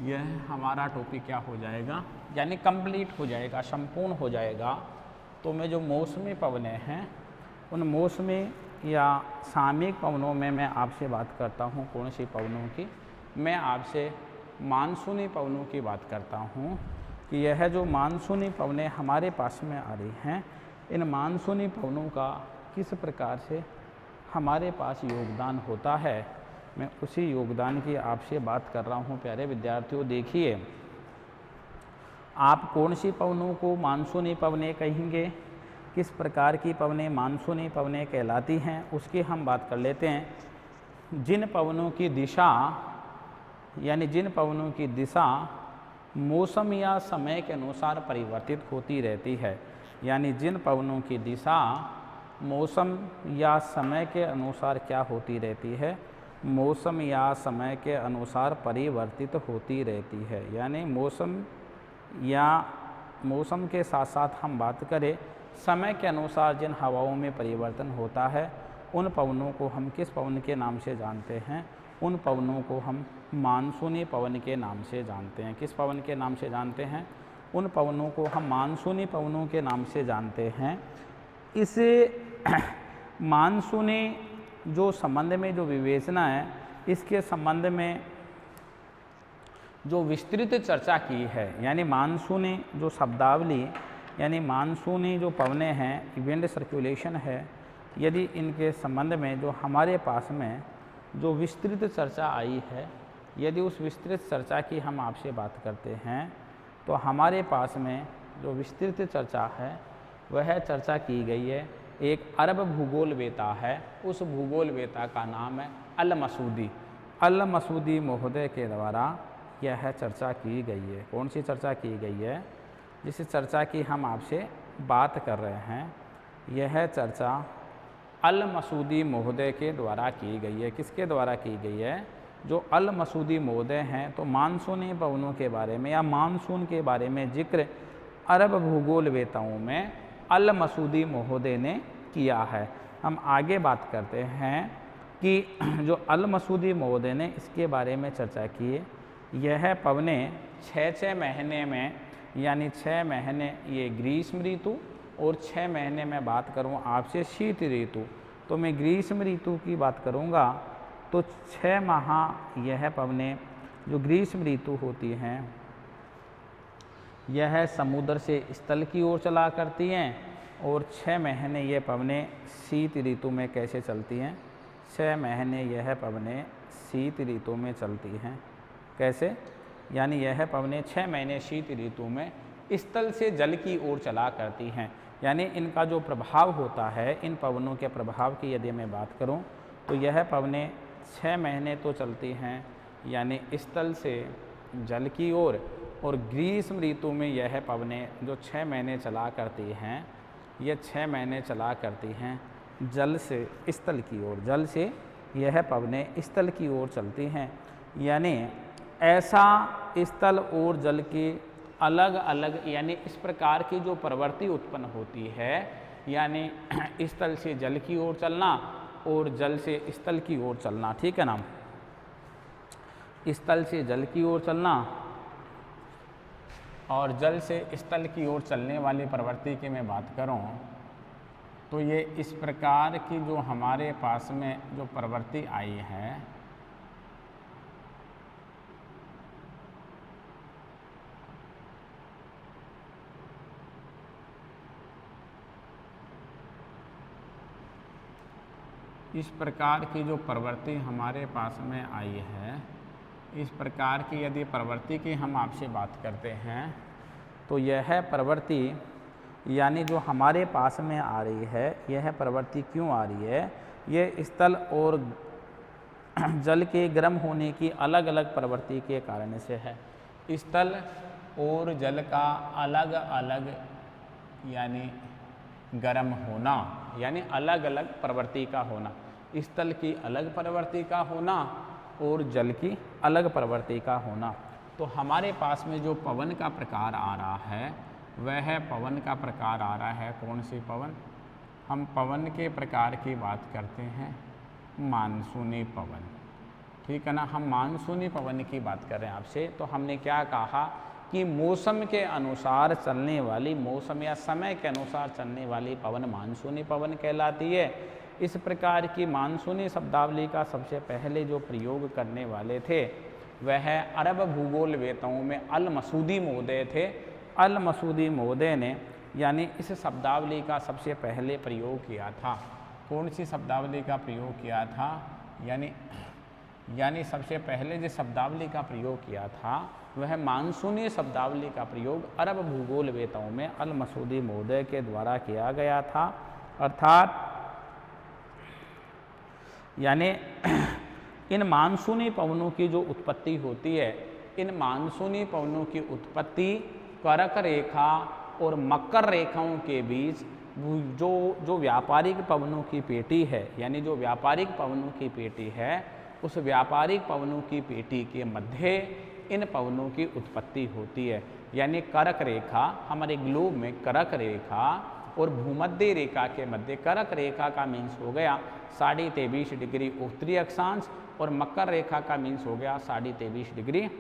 S1: यह हमारा टॉपिक क्या हो जाएगा, यानी कंप्लीट हो जाएगा, संपूर्ण हो जाएगा। तो मैं जो मौसमी पवनें हैं उन मौसमी या सामयिक पवनों में मैं आपसे बात करता हूँ। कौन सी पवनों की? मैं आपसे मानसूनी पवनों की बात करता हूँ कि यह जो मानसूनी पवनें हमारे पास में आ रही हैं, इन मानसूनी पवनों का किस प्रकार से हमारे पास योगदान होता है, मैं उसी योगदान की आपसे बात कर रहा हूँ। प्यारे विद्यार्थियों, देखिए आप कौन सी पवनों को मानसूनी पवनें कहेंगे, किस प्रकार की पवनें मानसूनी पवनें कहलाती हैं, उसकी हम बात कर लेते हैं। जिन पवनों की दिशा यानी जिन पवनों की दिशा मौसम या समय के अनुसार परिवर्तित होती रहती है, यानी जिन पवनों की दिशा मौसम या समय के अनुसार क्या होती रहती है, मौसम या समय के अनुसार परिवर्तित होती रहती है। यानी मौसम के साथ साथ हम बात करें समय के अनुसार जिन हवाओं में परिवर्तन होता है, उन पवनों को हम किस पवन के नाम से जानते हैं? उन पवनों को हम मानसूनी पवन के नाम से जानते हैं। किस पवन के नाम से जानते हैं? उन पवनों को हम मानसूनी पवनों के नाम से जानते हैं। इस मानसूनी जो संबंध में जो विवेचना है, इसके संबंध में जो विस्तृत चर्चा की है, यानी मानसूनी जो शब्दावली यानी मानसूनी जो पवनें हैं, विंड सर्कुलेशन है, यदि इनके संबंध में जो हमारे पास में जो विस्तृत चर्चा आई है, यदि उस विस्तृत चर्चा की हम आपसे बात करते हैं तो हमारे पास में जो विस्तृत चर्चा है वह चर्चा की गई है। एक अरब भूगोल वेता है, उस भूगोल वेता का नाम है अल मसूदी। अल मसूदी महोदय के द्वारा यह चर्चा की गई है। कौन सी चर्चा की गई है? जिस चर्चा की हम आपसे बात कर रहे हैं, यह चर्चा अल मसूदी महोदय के द्वारा की गई है। किसके द्वारा की गई है? जो अल मसूदी महोदय हैं, तो मानसूनी पवनों के बारे में या मानसून के बारे में जिक्र अरब भूगोल वेताओं में अल मसूदी महोदय ने किया है। हम आगे बात करते हैं कि जो अल मसूदी महोदय ने इसके बारे में चर्चा की है, यह पवनें 6 महीने में, यानी 6 महीने ये ग्रीष्म ऋतु और 6 महीने में बात करूँ आपसे शीत ऋतु, तो मैं ग्रीष्म ऋतु की बात करूँगा तो 6 माह यह पवनें जो ग्रीष्म ऋतु होती हैं यह समुद्र से स्थल की ओर चला करती हैं, और 6 महीने यह पवनें शीत ऋतु में कैसे चलती हैं? 6 महीने यह पवनें शीत ऋतु में चलती हैं। कैसे? यानी यह पवनें 6 महीने शीत ऋतु में स्थल से जल की ओर चला करती हैं। यानी इनका जो प्रभाव होता है, इन पवनों के प्रभाव की यदि मैं बात करूं तो यह पवनें 6 महीने तो चलती हैं यानी स्थल से जल की ओर, और ग्रीष्म ऋतु में यह पवनें जो 6 महीने चला करती हैं, ये 6 महीने चला करती हैं जल से स्थल की ओर, जल से यह पवनें स्थल की ओर चलती हैं। यानी ऐसा स्थल और जल के अलग अलग, यानी इस प्रकार की जो प्रवृत्ति उत्पन्न होती है, यानी स्थल से जल की ओर चलना और जल से स्थल की ओर चलना, ठीक है ना। स्थल से जल की ओर चलना और जल से स्थल की ओर चलने वाली प्रवृत्ति की मैं बात करूं तो ये इस प्रकार की जो हमारे पास में जो प्रवृत्ति आई है, इस प्रकार की जो प्रवृत्ति हमारे पास में आई है, इस प्रकार की यदि प्रवृत्ति की हम आपसे बात करते हैं तो यह प्रवृत्ति यानी जो हमारे पास में आ रही है, यह प्रवृत्ति क्यों आ रही है, ये स्थल और जल के गर्म होने की अलग अलग प्रवृत्ति के कारण से है। स्थल और जल का अलग अलग यानी गर्म होना, यानी अलग अलग प्रवृत्ति का होना, स्थल की अलग प्रवृत्ति का होना और जल की अलग प्रवृत्ति का होना। तो हमारे पास में जो पवन का प्रकार आ रहा है, वह पवन का प्रकार आ रहा है कौन सी पवन, हम पवन के प्रकार की बात करते हैं मानसूनी पवन, ठीक है ना। हम मानसूनी पवन की बात कर रहे हैं आपसे। तो हमने क्या कहा कि मौसम के अनुसार चलने वाली, मौसम या समय के अनुसार चलने वाली पवन मानसूनी पवन कहलाती है। इस प्रकार की मानसूनी शब्दावली का सबसे पहले जो प्रयोग करने वाले थे वह अरब भूगोल वेताओं में अल मसूदी महोदय थे। अल मसूदी महोदय ने यानी इस शब्दावली का सबसे पहले प्रयोग किया था। कौन सी शब्दावली का प्रयोग किया था, यानी सबसे पहले जिस शब्दावली का प्रयोग किया था वह मानसूनी शब्दावली का प्रयोग अरब भूगोल वेताओं में अल मसूदी महोदय के द्वारा किया गया था। अर्थात यानी इन मानसूनी पवनों की जो उत्पत्ति होती है, इन मानसूनी पवनों की उत्पत्ति कर्क रेखा और मकर रेखाओं के बीच जो व्यापारिक पवनों की पेटी है, यानी जो व्यापारिक पवनों की पेटी है, उस व्यापारिक पवनों की पेटी के मध्य इन पवनों की उत्पत्ति होती है। यानी कर्क रेखा, हमारे ग्लोब में कर्क रेखा और भूमध्य रेखा के मध्य, कर्क रेखा का मीन्स हो गया 23.5 डिग्री उत्तरी अक्षांश और मकर रेखा का मीन्स हो गया 23.5 डिग्री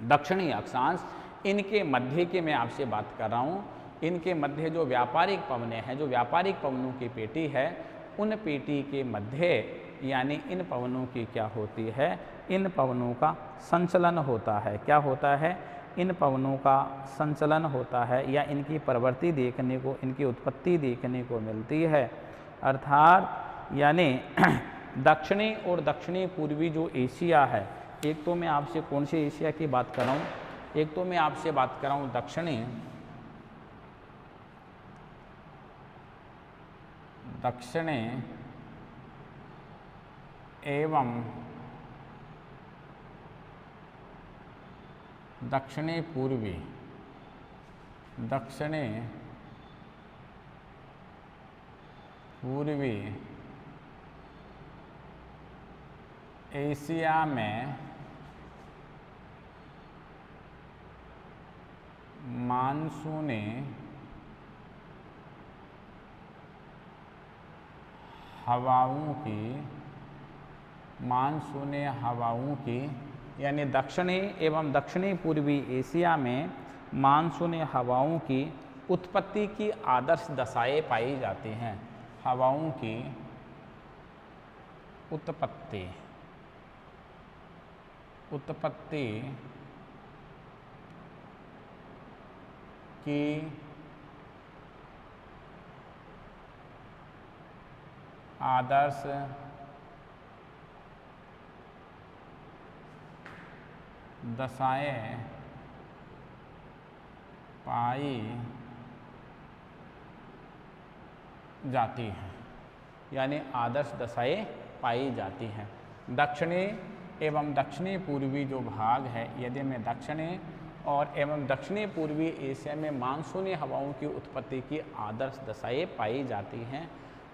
S1: दक्षिणी अक्षांश। इनके मध्य की मैं आपसे बात कर रहा हूँ। इनके मध्य जो व्यापारिक पवनें हैं, जो व्यापारिक पवनों की पेटी है, उन पेटी के मध्य यानी इन पवनों की क्या होती है, इन पवनों का संचलन होता है। क्या होता है, इन पवनों का संचलन होता है या इनकी प्रवृत्ति देखने को, इनकी उत्पत्ति देखने को मिलती है। अर्थात यानी दक्षिणी और दक्षिणी पूर्वी जो एशिया है, एक तो मैं आपसे कौन से एशिया की बात कर रहा हूँ, एक तो मैं आपसे बात कर रहा हूँ दक्षिणी एवं दक्षिणी पूर्वी, दक्षिणी पूर्वी एशिया में मानसूनी हवाओं की, मानसूनी हवाओं की यानी दक्षिणी एवं दक्षिणी पूर्वी एशिया में मानसूनी हवाओं की उत्पत्ति की आदर्श दशाएं पाई जाती हैं। हवाओं की उत्पत्ति की आदर्श दशाएं पाई जाती हैं, यानी आदर्श दशाएं पाई जाती हैं। दक्षिणी एवं दक्षिणी पूर्वी जो भाग है, यदि में दक्षिणी और एवं दक्षिणी पूर्वी एशिया में मानसूनी हवाओं की उत्पत्ति की आदर्श दशाएं पाई जाती हैं।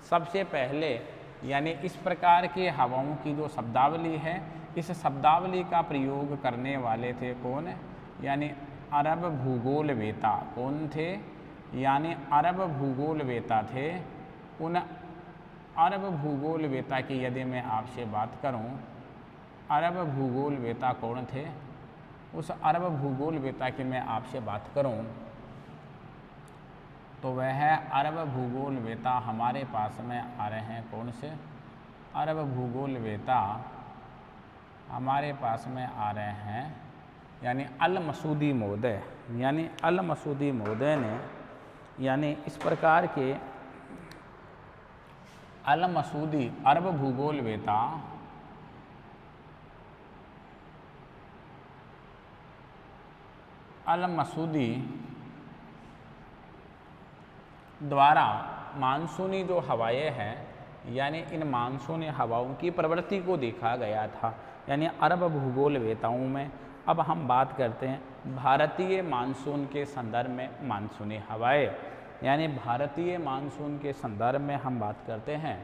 S1: सबसे पहले यानी इस प्रकार की हवाओं की जो शब्दावली है, इस शब्दावली का प्रयोग करने वाले थे कौन? यानी अरब भूगोलवेता। कौन थे? यानी अरब भूगोलवेता थे। उन अरब भूगोलवेता की यदि मैं आपसे बात करूं, अरब भूगोलवेता कौन थे? उस अरब भूगोलवेता की मैं आपसे बात करूं तो वह अरब भूगोलवेता हमारे पास में आ रहे हैं। कौन से अरब भूगोलवेता हमारे पास में आ रहे हैं? यानी अल मसूदी महोदय। यानी अल मसूदी महोदय ने यानी इस प्रकार के अल मसूदी अरब भूगोलवेता अल मसूदी द्वारा मानसूनी जो हवाएं हैं, यानी इन मानसूनी हवाओं की प्रवृत्ति को देखा गया था, यानी अरब भूगोलवेताओं में। अब हम बात करते हैं भारतीय मानसून के संदर्भ में मानसूनी हवाएं, यानी भारतीय मानसून के संदर्भ में हम बात करते हैं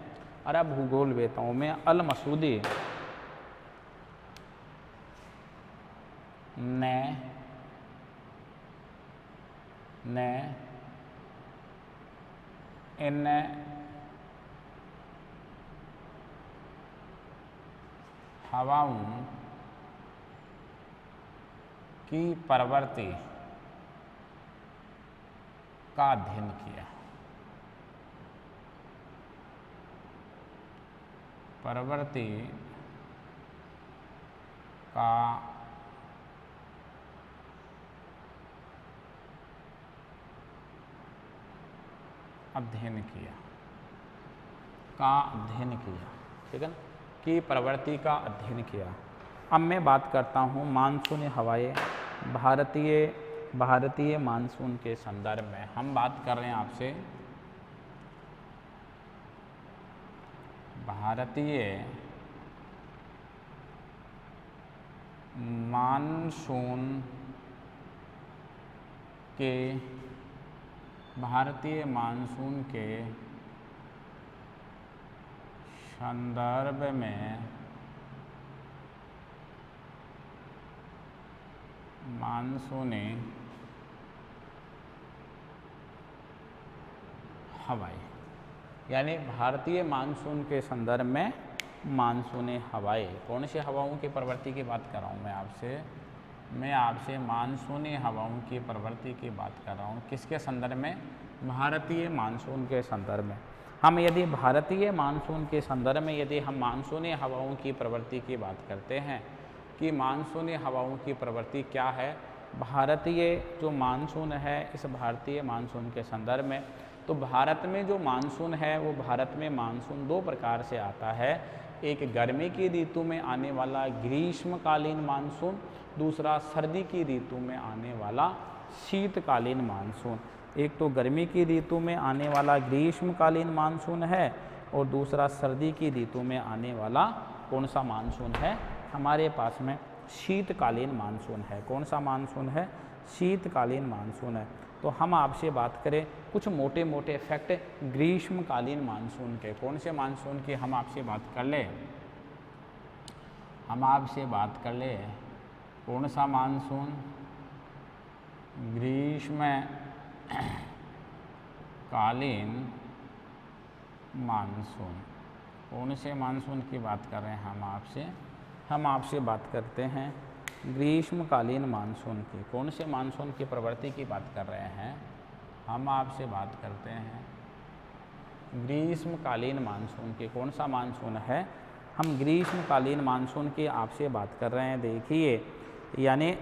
S1: अरब भूगोलवेताओं में अल मसूदी ने इन हवाओं की प्रवृत्ति का अध्ययन किया। प्रवृत्ति का अध्ययन किया। ठीक है ना, कि प्रवृत्ति का अध्ययन किया। अब मैं बात करता हूँ मानसूनी हवाएं भारतीय मानसून के संदर्भ में। हम बात कर रहे हैं आपसे भारतीय मानसून के संदर्भ में मानसूनी हवाएं, यानी भारतीय मानसून के संदर्भ में मानसूनी हवाएं। कौन सी हवाओं की प्रवृत्ति की बात कर रहा हूँ मैं आपसे मानसूनी हवाओं की प्रवृत्ति की बात कर रहा हूँ। किसके संदर्भ में? भारतीय मानसून के संदर्भ में। हम यदि भारतीय मानसून के संदर्भ में यदि हम मानसूनी हवाओं की प्रवृत्ति की बात करते हैं कि मानसूनी हवाओं की प्रवृत्ति क्या है, भारतीय जो मानसून है, इस भारतीय मानसून के संदर्भ में, तो भारत में जो मानसून है वो भारत में मानसून दो प्रकार से आता है। एक गर्मी की ऋतु में आने वाला ग्रीष्मकालीन मानसून, दूसरा सर्दी की ऋतु में आने वाला शीतकालीन मानसून। एक तो गर्मी की ऋतु में आने वाला ग्रीष्मकालीन मानसून है और दूसरा सर्दी की ऋतु में आने वाला कौन सा मानसून है? हमारे पास में शीतकालीन मानसून है। कौन सा मानसून है? शीतकालीन मानसून है। तो हम आपसे बात करें कुछ मोटे मोटे फैक्ट ग्रीष्मकालीन मानसून के। कौन से मानसून की हम आपसे बात कर ले? कौन सा मानसून? ग्रीष्मकालीन मानसून। कौन से मानसून की बात कर रहे हैं हम आपसे बात करते हैं ग्रीष्मकालीन मानसून की। कौन से मानसून की प्रवृत्ति की बात कर रहे हैं? हम आपसे बात करते हैं ग्रीष्मकालीन मानसून की। कौन सा मानसून है? हम ग्रीष्मकालीन मानसून की आपसे बात कर रहे हैं। देखिए, यानी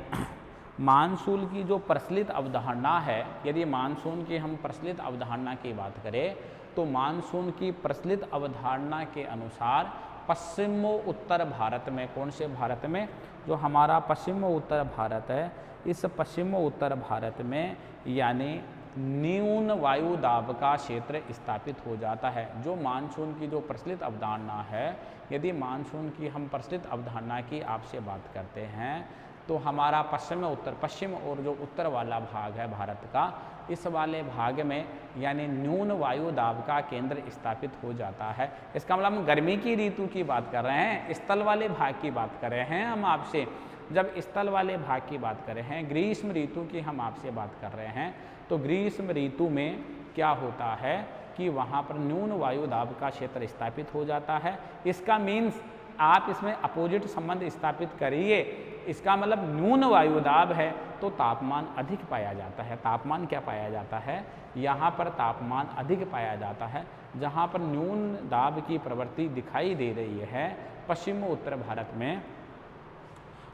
S1: मानसून की जो प्रचलित अवधारणा है, यदि मानसून की हम प्रचलित अवधारणा की बात करें तो मानसून की प्रचलित अवधारणा के अनुसार पश्चिम व उत्तर भारत में, कौन से भारत में? जो हमारा पश्चिम व उत्तर भारत है, इस पश्चिम व उत्तर भारत में यानी न्यून वायु दाब का क्षेत्र स्थापित हो जाता है। जो मानसून की जो प्रचलित अवधारणा है, यदि मानसून की हम प्रचलित अवधारणा की आपसे बात करते हैं तो हमारा पश्चिम और जो उत्तर वाला भाग है भारत का, इस वाले भाग में यानी न्यून वायु दाब का केंद्र स्थापित हो जाता है। इसका मतलब हम गर्मी की ऋतु की बात कर रहे हैं, स्थल वाले भाग की बात कर रहे हैं हम आपसे। जब स्थल वाले भाग की बात कर रहे हैं, ग्रीष्म ऋतु की हम आपसे बात कर रहे हैं, तो ग्रीष्म ऋतु में क्या होता है कि वहाँ पर न्यून वायु दाब का क्षेत्र स्थापित हो जाता है। इसका मीन्स आप इसमें अपोजिट संबंध स्थापित करिए। इसका मतलब न्यून वायु दाब है तो तापमान अधिक पाया जाता है। तापमान क्या पाया जाता है? यहाँ पर तापमान अधिक पाया जाता है। जहाँ पर न्यून दाब की प्रवृत्ति दिखाई दे रही है पश्चिम उत्तर भारत में,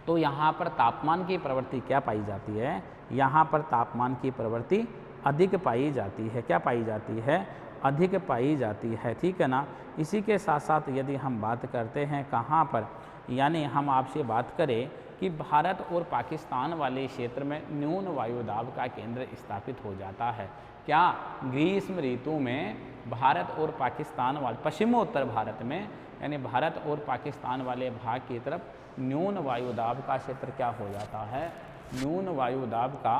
S1: तो यहाँ पर तापमान की प्रवृत्ति क्या पाई जाती है? यहाँ पर तापमान की प्रवृत्ति अधिक पाई जाती है। क्या पाई जाती है? अधिक पाई जाती है, ठीक है ना। इसी के साथ साथ यदि हम बात करते हैं कहाँ पर, यानी हम आपसे बात करें कि भारत और पाकिस्तान वाले क्षेत्र में न्यून वायु दाब का केंद्र स्थापित हो जाता है। क्या? ग्रीष्म ऋतु में भारत और पाकिस्तान वाले पश्चिमोत्तर भारत में, यानी भारत और पाकिस्तान वाले भाग की तरफ न्यून वायु दाब का क्षेत्र क्या हो जाता है? न्यून वायु दाब का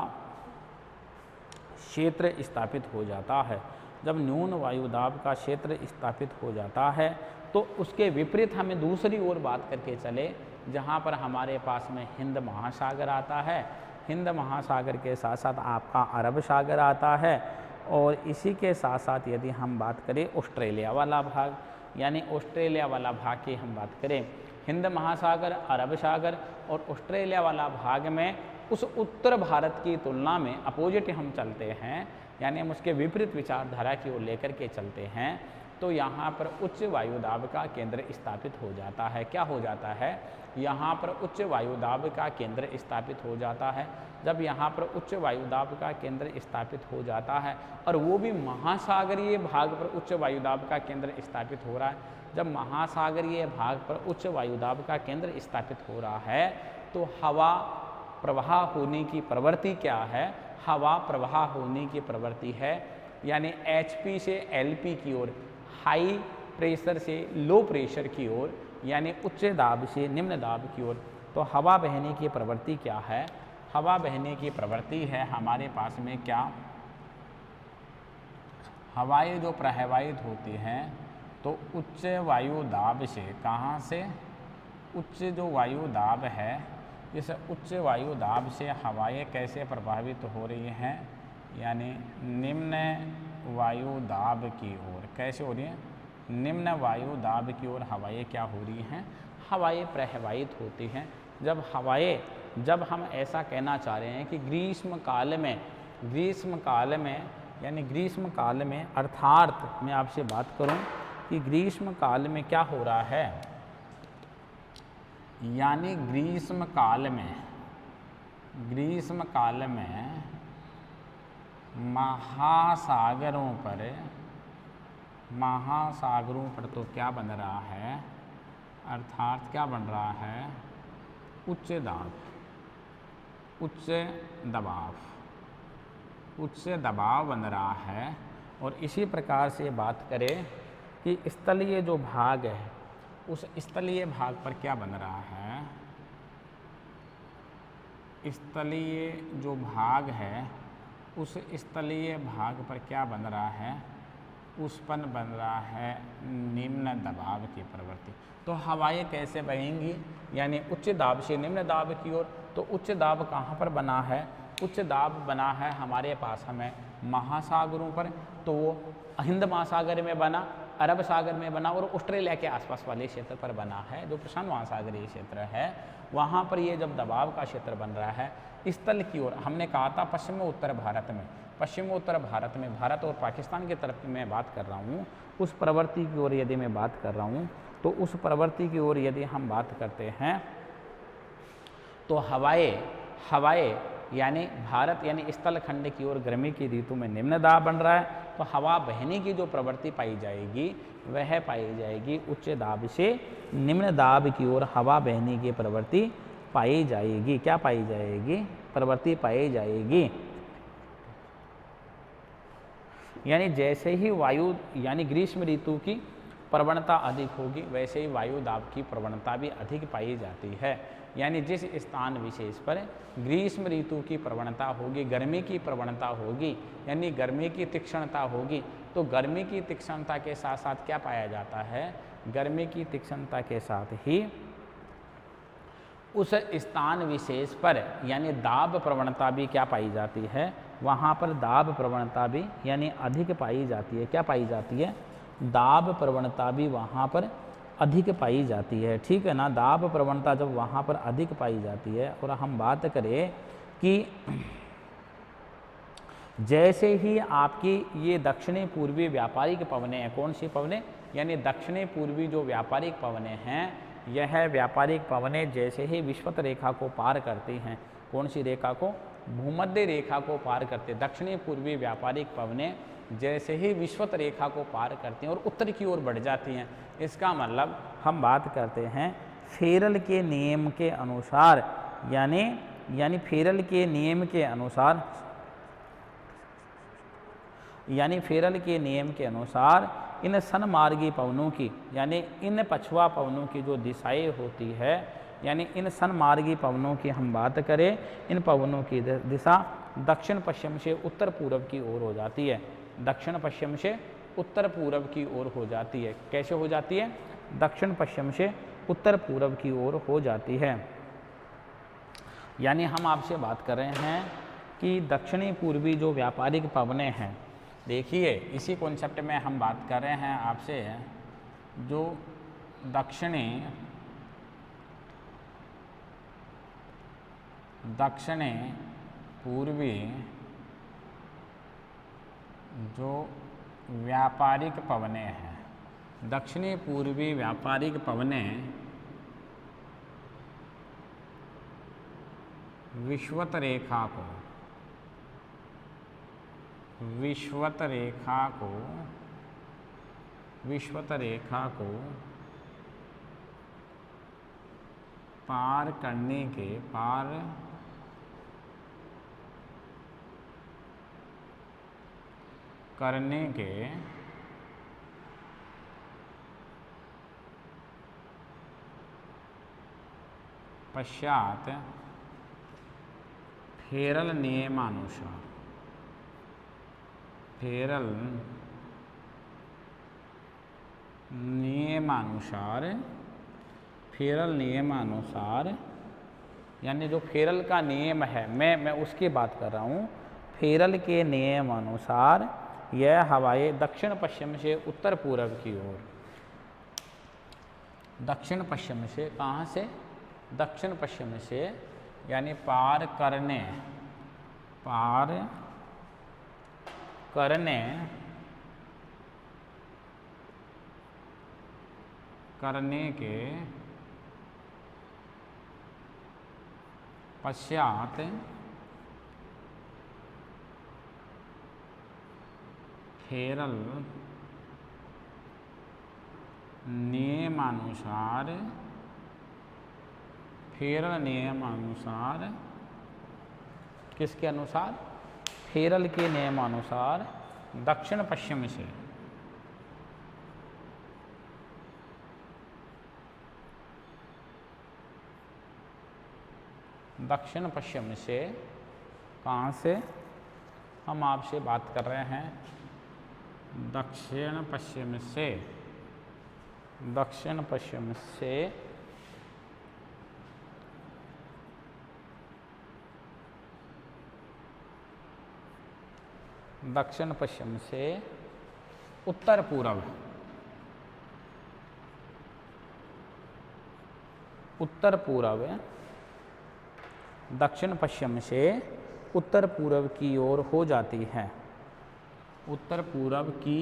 S1: क्षेत्र स्थापित हो जाता है। जब न्यून वायु दाब का क्षेत्र स्थापित हो जाता है तो उसके विपरीत हमें दूसरी ओर बात करके चले, जहाँ पर हमारे पास में हिंद महासागर आता है। हिंद महासागर के साथ साथ आपका अरब सागर आता है, और इसी के साथ साथ यदि हम बात करें ऑस्ट्रेलिया वाला भाग, यानी ऑस्ट्रेलिया वाला भाग की हम बात करें, हिंद महासागर, अरब सागर और ऑस्ट्रेलिया वाला भाग में उस उत्तर भारत की तुलना में अपोजिट हम चलते हैं, यानी हम उसके विपरीत विचारधारा की ओर लेकर के चलते हैं, तो यहाँ पर उच्च वायु दाब का केंद्र स्थापित हो जाता है। क्या हो जाता है? यहाँ पर उच्च वायु दाब का केंद्र स्थापित हो जाता है। जब यहाँ पर उच्च वायु दाब का केंद्र स्थापित हो जाता है, और वो भी महासागरीय भाग पर उच्च वायु दाब का केंद्र स्थापित हो रहा है, जब महासागरीय भाग पर उच्च वायु दाब का केंद्र स्थापित हो रहा है तो हवा प्रवाह होने की प्रवृत्ति क्या है? हवा प्रवाह होने की प्रवृत्ति है, यानी HP से LP की ओर, हाई प्रेशर से लो प्रेशर की ओर, यानी उच्च दाब से निम्न दाब की ओर। तो हवा बहने की प्रवृत्ति क्या है? हवा बहने की प्रवृत्ति है हमारे पास में क्या? हवाएं जो प्रवाहित होती हैं तो उच्च वायु दाब से, कहाँ से? उच्च जो वायु दाब है, इस उच्च वायु दाब से हवाएं कैसे प्रभावित हो रही हैं? यानी निम्न वायु दाब की ओर। कैसे हो रही हैं? निम्न वायु दाब की ओर हवाएं क्या हो रही हैं? हवाएं प्रवाहित होती हैं। जब हम ऐसा कहना चाह रहे हैं कि ग्रीष्म काल में अर्थात मैं आपसे बात करूं कि ग्रीष्म काल में क्या हो रहा है, यानी ग्रीष्म काल में महासागरों पर तो क्या बन रहा है? अर्थात क्या बन रहा है? उच्च दबाव बन रहा है। और इसी प्रकार से बात करें कि स्थलीय जो भाग है, उस स्थलीय भाग पर क्या बन रहा है? स्थलीय जो भाग है, उस स्थलीय भाग पर क्या बन रहा है? उस पर बन रहा है निम्न दबाव की प्रवृत्ति। तो हवाएं कैसे बहेंगी? यानी उच्च दाब से निम्न दाब की ओर। तो उच्च दाब कहाँ पर बना है? उच्च दाब बना है हमारे पास हमें महासागरों पर, तो वो हिंद महासागर में बना, अरब सागर में बना और ऑस्ट्रेलिया के आसपास वाले क्षेत्र पर बना है। जो प्रशांत महासागरीय क्षेत्र है वहाँ पर ये जब दबाव का क्षेत्र बन रहा है स्थल की ओर, हमने कहा था पश्चिमोत्तर भारत में भारत और पाकिस्तान की तरफ की मैं बात कर रहा हूँ, उस प्रवृत्ति की ओर यदि मैं बात कर रहा हूँ, तो उस प्रवृत्ति की ओर यदि हम बात करते हैं तो हवाएं यानी भारत यानी स्थल खंड की ओर गर्मी की ऋतु में निम्न दाब बन रहा है, तो हवा बहने की जो प्रवृत्ति पाई जाएगी वह पाई जाएगी उच्च दाब से निम्न दाब की ओर हवा बहने की प्रवृत्ति पाई जाएगी। क्या पाई जाएगी? प्रवृत्ति पाई जाएगी। यानी जैसे ही वायु यानी ग्रीष्म ऋतु की प्रवणता अधिक होगी वैसे ही वायु दाब की प्रवणता भी अधिक पाई जाती है। यानी जिस स्थान विशेष पर ग्रीष्म ऋतु की प्रवणता होगी, गर्मी की प्रवणता होगी, यानी गर्मी की तीक्ष्णता होगी, तो गर्मी की तीक्ष्णता के साथ साथ क्या पाया जाता है, गर्मी की तीक्ष्णता के साथ ही उस स्थान विशेष पर यानी दाब प्रवणता भी क्या पाई जाती है, वहाँ पर दाब प्रवणता भी यानी अधिक पाई जाती है। क्या पाई जाती है, दाब प्रवणता भी वहाँ पर अधिक पाई जाती है। ठीक है ना, दाब प्रवणता जब वहाँ पर अधिक पाई जाती है और हम बात करें कि जैसे ही आपकी ये दक्षिणी पूर्वी व्यापारिक पवनें हैं, कौन सी पवनें, यानी दक्षिणी पूर्वी जो व्यापारिक पवनें हैं, यह व्यापारिक पवनें जैसे ही विषुवत रेखा को पार करती हैं, कौन सी रेखा को, भूमध्य रेखा को पार करते, दक्षिणी पूर्वी व्यापारिक पवनें जैसे ही विषुवत रेखा को पार करती हैं और उत्तर की ओर बढ़ जाती हैं, इसका मतलब हम बात करते हैं फेरल के नियम के अनुसार, यानी फेरल के नियम के अनुसार, यानी फेरल के नियम के अनुसार इन सनमार्गी पवनों की यानी इन पछुआ पवनों की जो दिशाएं होती है, यानी इन सनमार्गी पवनों की हम बात करें, इन पवनों की दिशा दक्षिण पश्चिम से उत्तर पूर्व की ओर हो जाती है, दक्षिण पश्चिम से उत्तर पूर्व की ओर हो जाती है। कैसे हो जाती है, दक्षिण पश्चिम से उत्तर पूर्व की ओर हो जाती है। यानी हम आपसे बात कर रहे हैं कि दक्षिणी पूर्वी जो व्यापारिक पवनें हैं, देखिए इसी कॉन्सेप्ट में हम बात कर रहे हैं आपसे, जो दक्षिणी पूर्वी जो व्यापारिक पवनें हैं, दक्षिणी पूर्वी व्यापारिक पवनें विषुवत रेखा को पार करने के पश्चात फेरल नियमानुसार यानी जो फेरल का नियम है, मैं उसकी बात कर रहा हूँ, फेरल के नियम अनुसार यह हवाएं दक्षिण पश्चिम से उत्तर पूर्व की ओर, दक्षिण पश्चिम से, कहाँ से, दक्षिण पश्चिम से यानी पार करने के पश्चात फेरल नियमानुसार किसके अनुसार, फेरल के नियमानुसार दक्षिण पश्चिम से कहाँ से हम आपसे बात कर रहे हैं, दक्षिण पश्चिम से दक्षिण पश्चिम से उत्तर पूर्व, दक्षिण पश्चिम से उत्तर पूर्व की ओर हो जाती है, उत्तर पूर्व की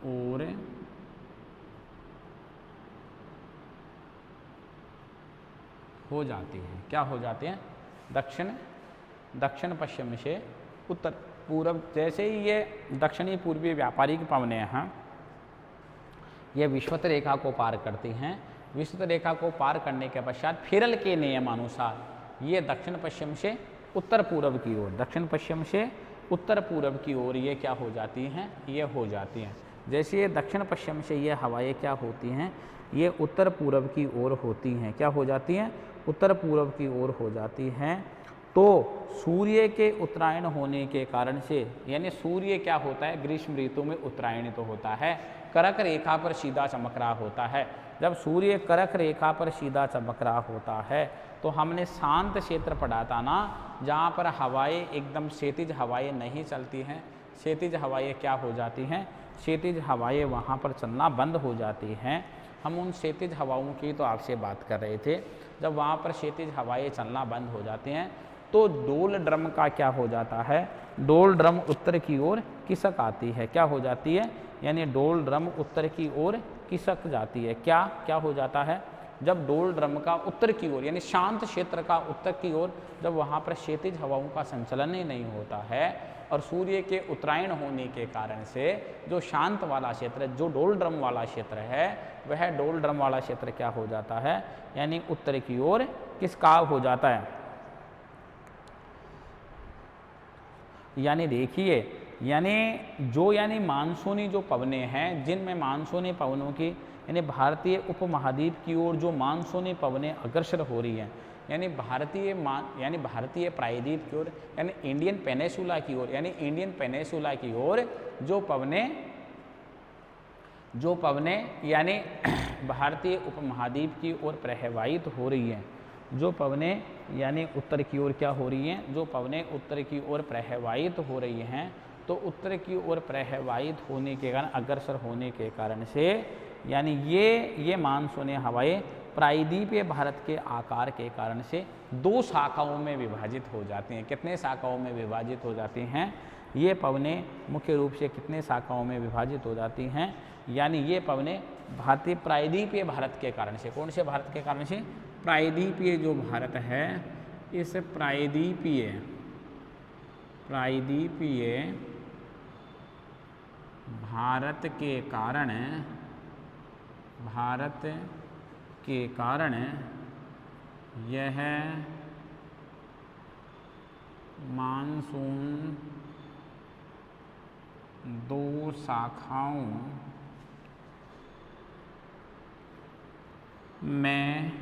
S1: ओर हो जाती है। क्या हो जाते हैं, दक्षिण पश्चिम से उत्तर पूर्व, जैसे ही ये दक्षिणी पूर्वी व्यापारिक पवनें हैं, ये विषुवत रेखा को पार करती हैं, विषुवत रेखा को पार करने के पश्चात फेरल के नियमानुसार ये दक्षिण पश्चिम से उत्तर पूर्व की ओर, दक्षिण पश्चिम से उत्तर पूर्व की ओर ये क्या हो जाती हैं, ये हो जाती हैं। जैसे ये दक्षिण पश्चिम से ये हवाएं क्या होती हैं, ये उत्तर पूर्व की ओर होती हैं, क्या हो जाती हैं, उत्तर पूर्व की ओर हो जाती हैं। तो सूर्य के उत्तरायण होने के कारण से, यानी सूर्य क्या होता है, ग्रीष्म ऋतु में उत्तरायण तो होता है, कर्क रेखा पर सीधा चमक रहा होता है। जब सूर्य कर्क रेखा पर सीधा चमक रहा होता है तो हमने शांत क्षेत्र पढ़ा था ना, जहाँ पर हवाएं एकदम क्षैतिज हवाएं नहीं चलती हैं, क्षैतिज हवाएं क्या हो जाती हैं, क्षैतिज हवाएं वहाँ पर चलना बंद हो जाती हैं। हम उन क्षैतिज हवाओं की तो आपसे बात कर रहे थे। जब वहाँ पर क्षैतिज हवाएं चलना बंद हो जाती हैं तो डोल ड्रम का क्या हो जाता है, डोल ड्रम उत्तर की ओर खिसक आती है, क्या हो जाती है, यानी डोल ड्रम उत्तर की ओर खिसक जाती है। क्या क्या हो जाता है, जब डोल ड्रम का उत्तर की ओर, यानी शांत क्षेत्र का उत्तर की ओर, जब वहाँ पर क्षैतिज हवाओं का संचलन ही नहीं होता है और सूर्य के उत्तरायण होने के कारण से जो शांत वाला क्षेत्र, जो डोल ड्रम वाला क्षेत्र है, वह डोल ड्रम वाला क्षेत्र क्या हो जाता है, यानी उत्तर की ओर किसका हो जाता है। यानी देखिए, यानी मानसूनी जो पवनें हैं, जिनमें मानसूनी पवनों की, यानी भारतीय उपमहाद्वीप की ओर जो मानसूनी पवनें अग्रसर हो रही हैं, यानी भारतीय प्रायद्वीप की ओर, यानी इंडियन पेनिसुला की ओर, यानी इंडियन पेनिसुला की ओर जो पवनें यानी भारतीय उपमहाद्वीप की ओर प्रवाहित हो रही हैं, जो पवनें यानी उत्तर की ओर क्या हो रही हैं, जो पवनें उत्तर की ओर प्रवाहित हो रही हैं, तो उत्तर की ओर प्रवाहित होने के कारण, अग्रसर होने के कारण से, यानी ये मानसूनी हवाएं प्रायद्वीपीय भारत के आकार के कारण से दो शाखाओं में विभाजित हो जाती हैं। कितने शाखाओं में विभाजित हो जाती हैं, ये पवनें मुख्य रूप से कितने शाखाओं में विभाजित हो जाती हैं, यानी ये पवनें भारतीय प्रायद्वीपीय भारत के कारण से, कौन से भारत के कारण से, प्रायद्वीपीय जो भारत है, इस प्रायद्वीपीय भारत के कारण यह मानसून दो शाखाओं में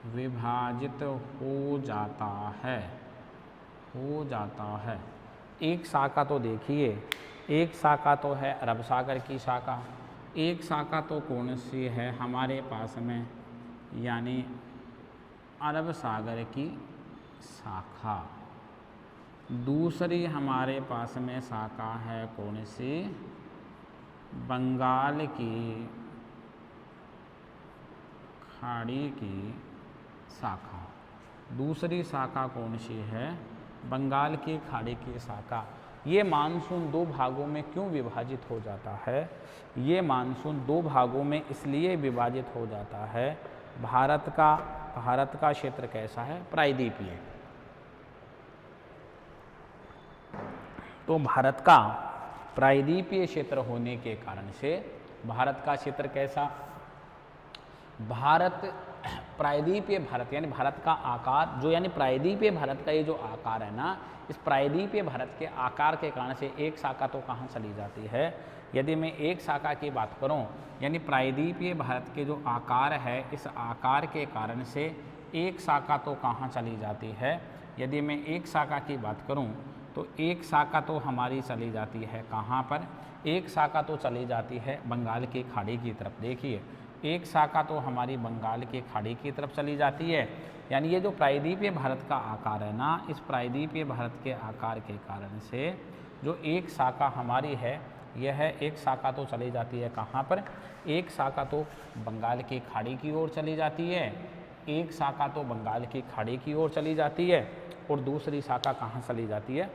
S1: विभाजित हो जाता है। एक शाखा तो देखिए, एक शाखा तो है अरब सागर की शाखा, एक शाखा तो कौन सी है हमारे पास में, यानी अरब सागर की शाखा। दूसरी हमारे पास में शाखा है कौन सी, बंगाल की खाड़ी की शाखा। दूसरी शाखा कौन सी है, बंगाल की खाड़ी की शाखा। ये मानसून दो भागों में क्यों विभाजित हो जाता है, ये मानसून दो भागों में इसलिए विभाजित हो जाता है, भारत का क्षेत्र कैसा है, प्रायद्वीपीय। तो भारत का प्रायद्वीपीय क्षेत्र होने के कारण से, भारत का क्षेत्र कैसा, प्रायद्वीपीय भारत, यानी भारत का आकार जो, यानी प्रायद्वीपीय भारत का ये जो आकार है ना, इस प्रायद्वीपीय भारत के आकार के कारण से एक शाखा तो कहाँ चली जाती है, यदि मैं एक शाखा की बात करूं, यानी प्रायद्वीपीय भारत के जो आकार है, इस आकार के कारण से एक शाखा तो कहाँ चली जाती है। यदि मैं एक शाखा की बात करूं तो एक शाखा तो हमारी चली जाती है कहाँ पर, एक शाखा तो चली जाती है बंगाल की खाड़ी की तरफ। देखिए, एक शाखा तो हमारी बंगाल की खाड़ी की तरफ चली जाती है, यानी ये जो प्रायद्वीपीय भारत का आकार है ना, इस प्रायद्वीपीय भारत के आकार के कारण से जो एक शाखा हमारी है, यह एक शाखा तो चली जाती है कहाँ पर, एक शाखा तो बंगाल की खाड़ी की ओर चली जाती है, एक शाखा तो बंगाल की खाड़ी की ओर चली जाती है, और दूसरी शाखा कहाँ चली जाती है,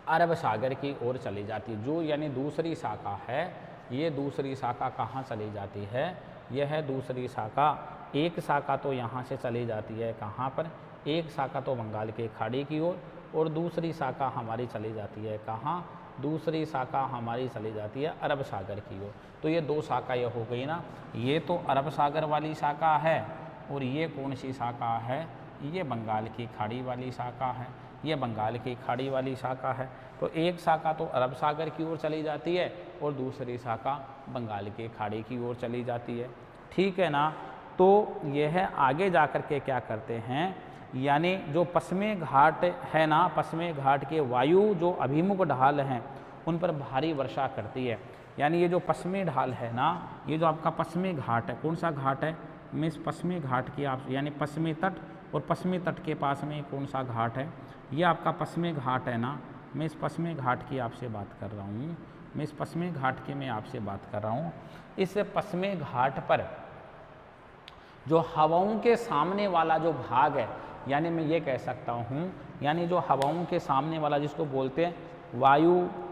S1: अरब सागर की ओर चली जाती है। जो यानी दूसरी शाखा है, ये दूसरी शाखा कहाँ चली जाती है, यह दूसरी शाखा, एक शाखा तो यहाँ से चली जाती है कहाँ पर, एक शाखा तो बंगाल की खाड़ी की ओर और दूसरी शाखा हमारी चली जाती है कहाँ, दूसरी शाखा हमारी चली जाती है अरब सागर की ओर। तो ये दो शाखा ये हो गई ना, ये तो अरब सागर वाली शाखा है और ये कौन सी शाखा है, ये बंगाल की खाड़ी वाली शाखा है, ये बंगाल की खाड़ी वाली शाखा है। तो एक शाखा तो अरब सागर की ओर चली जाती है और दूसरी शाखा बंगाल की खाड़ी की ओर चली जाती है, ठीक है ना। तो यह आगे जा कर के क्या करते हैं, यानी जो पश्चिमी घाट है ना, पश्चिमी घाट के वायु जो अभिमुख ढाल हैं उन पर भारी वर्षा करती है। यानी ये जो पश्चिमी ढाल है ना, ये जो आपका पश्चिमी घाट है, कौन सा घाट है, मैं इस पश्चिमी घाट की आप यानी पश्चिमी तट और पश्चिमी तट के पास में कौन सा घाट है, ये आपका पश्चिमी घाट है ना। मैं इस पश्चिमी घाट की आपसे बात कर रहा हूँ, मैं इस पश्चिमी घाट की मैं आपसे बात कर रहा हूँ। इस पश्चिमी घाट पर जो हवाओं के सामने वाला जो भाग है, यानी मैं ये कह सकता हूँ, यानी जो हवाओं के सामने वाला जिसको बोलते हैं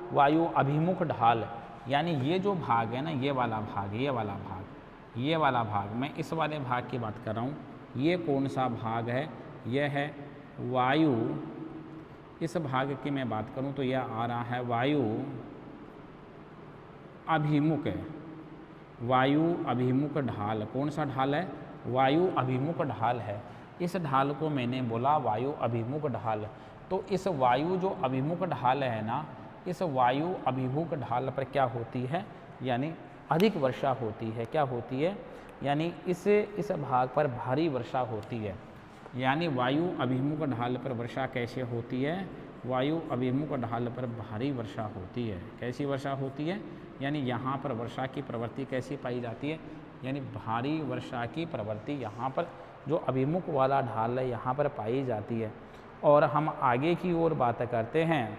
S1: वायु अभिमुख ढाल, यानी ये जो भाग है ना, ये वाला भाग, ये वाला भाग, मैं इस वाले भाग की बात कर रहा हूँ। ये कौन सा भाग है, यह है वायु, इस भाग की मैं बात करूँ तो यह आ रहा है वायु अभिमुख, वायु अभिमुख ढाल। कौन सा ढाल है, वायु अभिमुख ढाल है। इस ढाल को मैंने बोला वायु अभिमुख ढाल। तो इस वायु जो अभिमुख ढाल है ना, इस वायु अभिमुख ढाल पर क्या होती है, यानी अधिक वर्षा होती है। क्या होती है, यानी इस भाग पर भारी वर्षा होती है। यानी वायु अभिमुख ढाल पर वर्षा कैसे होती है, वायु अभिमुख ढाल पर भारी वर्षा होती है। कैसी वर्षा होती है, यानी यहाँ पर वर्षा की प्रवृत्ति कैसी पाई जाती है, यानी भारी वर्षा की प्रवृत्ति यहाँ पर जो अभिमुख वाला ढाल है यहाँ पर पाई जाती है। और हम आगे की ओर बात करते हैं,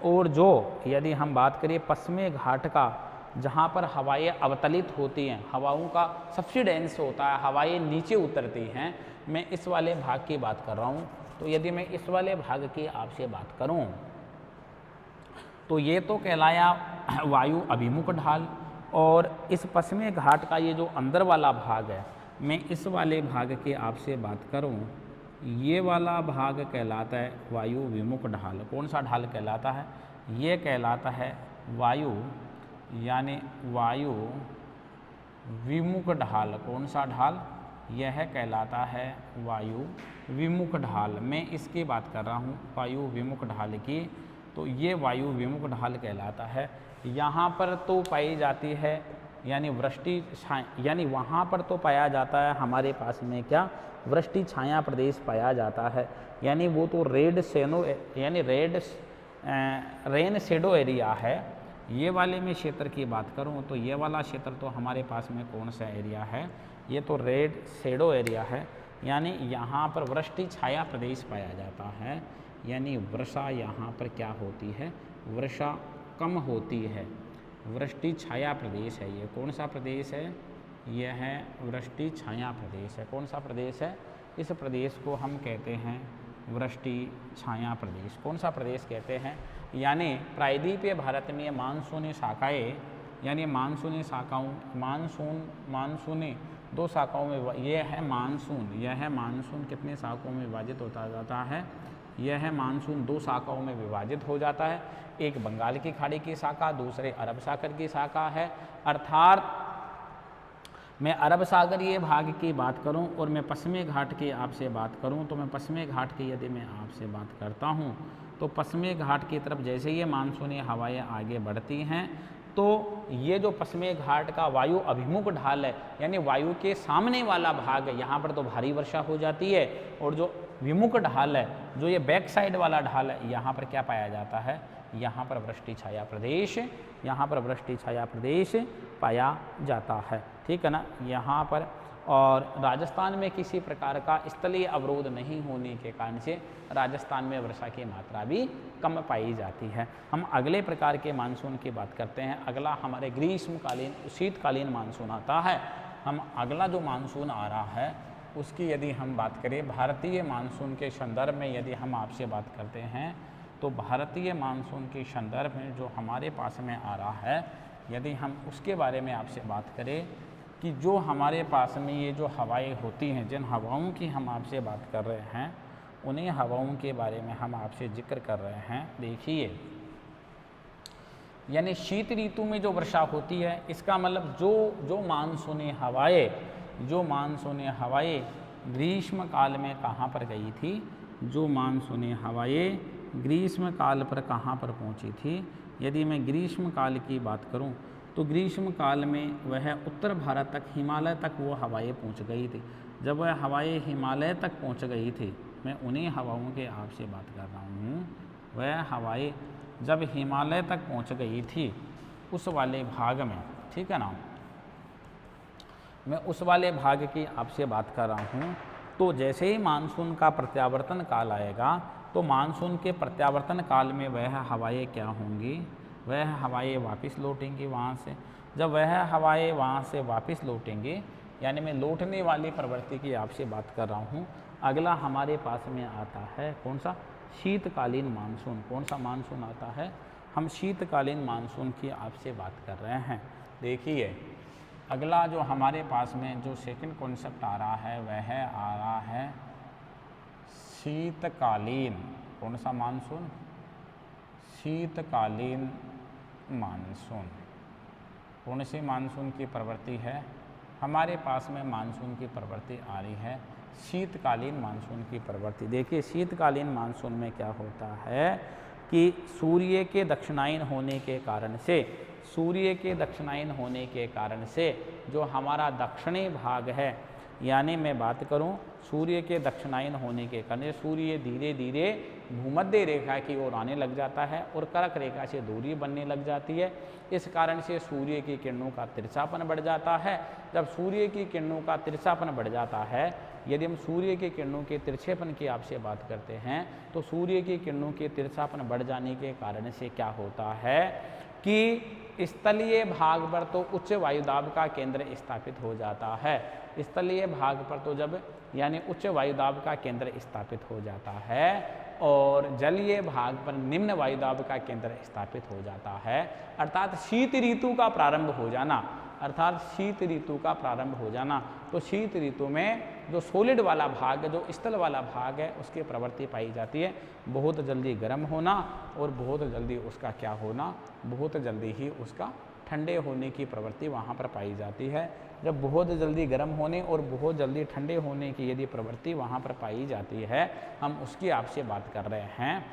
S1: और जो यदि हम बात करें पश्चिमी घाट का, जहाँ पर हवाएं अवतलित होती हैं, हवाओं का सब्सिडेंस होता है, हवाएं नीचे उतरती हैं, मैं इस वाले भाग की बात कर रहा हूँ। तो यदि मैं इस वाले भाग की आपसे बात करूँ तो ये तो कहलाया वायु अभिमुख ढाल। और इस पश्चिमी घाट का ये जो अंदर वाला भाग है, मैं इस वाले भाग की आपसे बात करूं, ये वाला भाग कहलाता है वायु विमुख ढाल। कौन सा ढाल कहलाता है, ये कहलाता है वायु, यानी वायु विमुख ढाल। कौन सा ढाल, यह कहलाता है वायु विमुख ढाल। मैं इसकी बात कर रहा हूँ वायु विमुख ढाल की। तो ये वायु विमुख ढाल कहलाता है। यहाँ पर तो पाई जाती है यानी वृष्टि छाया, यानी वहाँ पर तो पाया जाता है हमारे पास में क्या, वृष्टि छाया प्रदेश पाया जाता है। यानी वो तो रेड शेनो यानी रेन शेडो एरिया है। ये वाले में क्षेत्र की बात करूँ तो ये वाला क्षेत्र तो हमारे पास में कौन सा एरिया है, ये तो रेड शेडो एरिया है। यानी यहाँ पर वृष्टि छाया प्रदेश पाया जाता है, यानी वर्षा यहाँ पर क्या होती है, वर्षा कम होती है। वृष्टि छाया प्रदेश है ये। कौन सा प्रदेश है, यह है वृष्टि छाया प्रदेश है। कौन सा प्रदेश है, इस प्रदेश को हम कहते हैं वृष्टि छाया प्रदेश। कौन सा प्रदेश कहते हैं, यानी प्रायद्वीपीय भारत में मानसूनी शाखाएँ, यानी मानसूनी शाखाओं मानसूनी दो शाखाओं में, यह है मानसून, यह है मानसून कितने शाखाओं में विभाजित होता जाता है, यह है मानसून दो शाखाओं में विभाजित हो जाता है। एक बंगाल की खाड़ी की शाखा, दूसरे अरब सागर की शाखा है। अर्थात मैं अरब सागरीय भाग की बात करूं और मैं पश्चिमी घाट की आपसे बात करूं, तो मैं पश्चिमी घाट की यदि मैं आपसे बात करता हूं तो पश्चिमी घाट की तरफ जैसे ये मानसूनी हवाएं आगे बढ़ती हैं तो ये जो पश्चिमी घाट का वायु अभिमुख ढाल है, यानी वायु के सामने वाला भाग है, यहाँ पर तो भारी वर्षा हो जाती है। और जो विमुख ढाल है, जो ये बैक साइड वाला ढाल है, यहाँ पर क्या पाया जाता है, यहाँ पर वृष्टि छाया प्रदेश, यहाँ पर वृष्टि छाया प्रदेश पाया जाता है। ठीक है ना, यहाँ पर। और राजस्थान में किसी प्रकार का स्थलीय अवरोध नहीं होने के कारण से राजस्थान में वर्षा की मात्रा भी कम पाई जाती है। हम अगले प्रकार के मानसून की बात करते हैं। अगला हमारे ग्रीष्मकालीन शीतकालीन मानसून आता है। हम अगला जो मानसून आ रहा है उसकी यदि हम बात करें भारतीय मानसून के संदर्भ में, यदि हम आपसे बात करते हैं तो भारतीय मानसून के संदर्भ में जो हमारे पास में आ रहा है, यदि हम उसके बारे में आपसे बात करें कि जो हमारे पास में ये जो हवाएं होती हैं, जिन हवाओं की हम आपसे बात कर रहे हैं, उन्हीं हवाओं के बारे में हम आपसे जिक्र कर रहे हैं। देखिए, यानी शीत ऋतु में जो वर्षा होती है, इसका मतलब जो मानसूनी हवाएं ग्रीष्म काल में कहाँ पर गई थी, जो मानसूनी हवाएं ग्रीष्म काल पर कहाँ पर पहुँची थी। यदि मैं ग्रीष्म काल की बात करूँ तो ग्रीष्म काल में वह उत्तर भारत तक, हिमालय तक वो हवाएं पहुँच गई थी। जब वह हवाएं हिमालय तक पहुँच गई थी, मैं उन्हीं हवाओं के आपसे बात कर रहा हूँ। वह हवाएं जब हिमालय तक पहुँच गई थी उस वाले भाग में, ठीक है ना, मैं उस वाले भाग की आपसे बात कर रहा हूँ। तो जैसे ही मानसून का प्रत्यावर्तन काल आएगा, तो मानसून के प्रत्यावर्तन काल में वह हवाएं क्या होंगी, वह हवाएं वापस लौटेंगी वहाँ से। जब वह हवाएं वहाँ से वापस लौटेंगी, यानी मैं लौटने वाली प्रवृत्ति की आपसे बात कर रहा हूँ। अगला हमारे पास में आता है कौन सा, शीतकालीन मानसून। कौन सा मानसून आता है, हम शीतकालीन मानसून की आपसे बात कर रहे हैं। देखिए, अगला जो हमारे पास में जो सेकंड कॉन्सेप्ट आ रहा है, वह आ रहा है शीतकालीन। कौन सा मानसून, शीतकालीन मानसून। कौन सी मानसून की प्रवृत्ति है, हमारे पास में मानसून की प्रवृत्ति आ रही है शीतकालीन मानसून की प्रवृत्ति। देखिए, शीतकालीन मानसून में क्या होता है कि सूर्य के दक्षिणायन होने के कारण से जो हमारा दक्षिणी भाग है, यानी मैं बात करूं सूर्य के दक्षिणायन होने के कारण सूर्य धीरे धीरे भूमध्य रेखा की ओर आने लग जाता है और कर्क रेखा से दूरी बनने लग जाती है। इस कारण से सूर्य की किरणों का तिरछापन बढ़ जाता है। जब सूर्य की किरणों का तिरछापन बढ़ जाता है, यदि हम सूर्य की किरणों के तिरछेपन की आपसे बात करते हैं, तो सूर्य की किरणों के तिरछापन बढ़ जाने के कारण से क्या होता है कि स्थलीय भाग पर तो उच्च वायुदाब का केंद्र स्थापित हो जाता है। स्थलीय भाग पर तो जब यानी उच्च वायुदाब का केंद्र स्थापित हो जाता है और जलीय भाग पर निम्न वायुदाब का केंद्र स्थापित हो जाता है, अर्थात शीत ऋतु का प्रारंभ हो जाना। तो शीत ऋतु में जो सॉलिड वाला भाग, जो स्थल वाला भाग है, उसकी प्रवृत्ति पाई जाती है बहुत जल्दी गर्म होना और बहुत जल्दी उसका क्या होना, बहुत जल्दी ही उसका ठंडे होने की प्रवृत्ति वहाँ पर पाई जाती है। जब बहुत जल्दी गर्म होने और बहुत जल्दी ठंडे होने की यदि प्रवृत्ति वहाँ पर पाई जाती है, हम उसकी आपसे बात कर रहे हैं,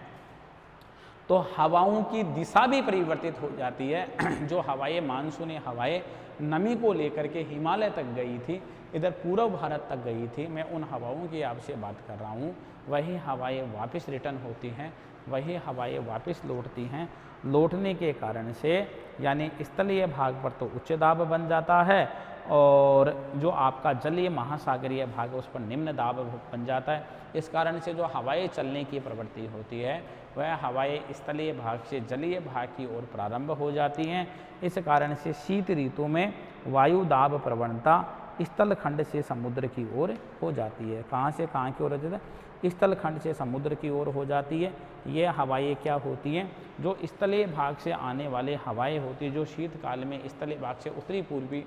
S1: तो हवाओं की दिशा भी परिवर्तित हो जाती है। जो हवाएं, मानसूनी हवाएं नमी को लेकर के हिमालय तक गई थी, इधर पूर्व भारत तक गई थी, मैं उन हवाओं की आपसे बात कर रहा हूँ। वही हवाएं वापस रिटर्न होती हैं, वही हवाएं वापस लौटती हैं। लौटने के कारण से यानी स्थलीय भाग पर तो उच्च दाब बन जाता है और जो आपका जलीय महासागरीय भाग है उस पर निम्न दाब बन जाता है। इस कारण से जो हवाएं चलने की प्रवृत्ति होती है, वह हवाएं स्थलीय भाग से जलीय भाग की ओर प्रारंभ हो जाती हैं। इस कारण से शीत ऋतु में वायु दाब प्रवणता स्थल खंड से समुद्र की ओर हो जाती है। कहाँ से कहाँ की ओर हो जाती है, स्थल खंड से समुद्र की ओर हो जाती है। ये हवाएं क्या होती हैं, जो स्थलीय भाग से आने वाले हवाएं होती है, जो शीतकाल में स्थलीय भाग से उत्तरी पूर्वी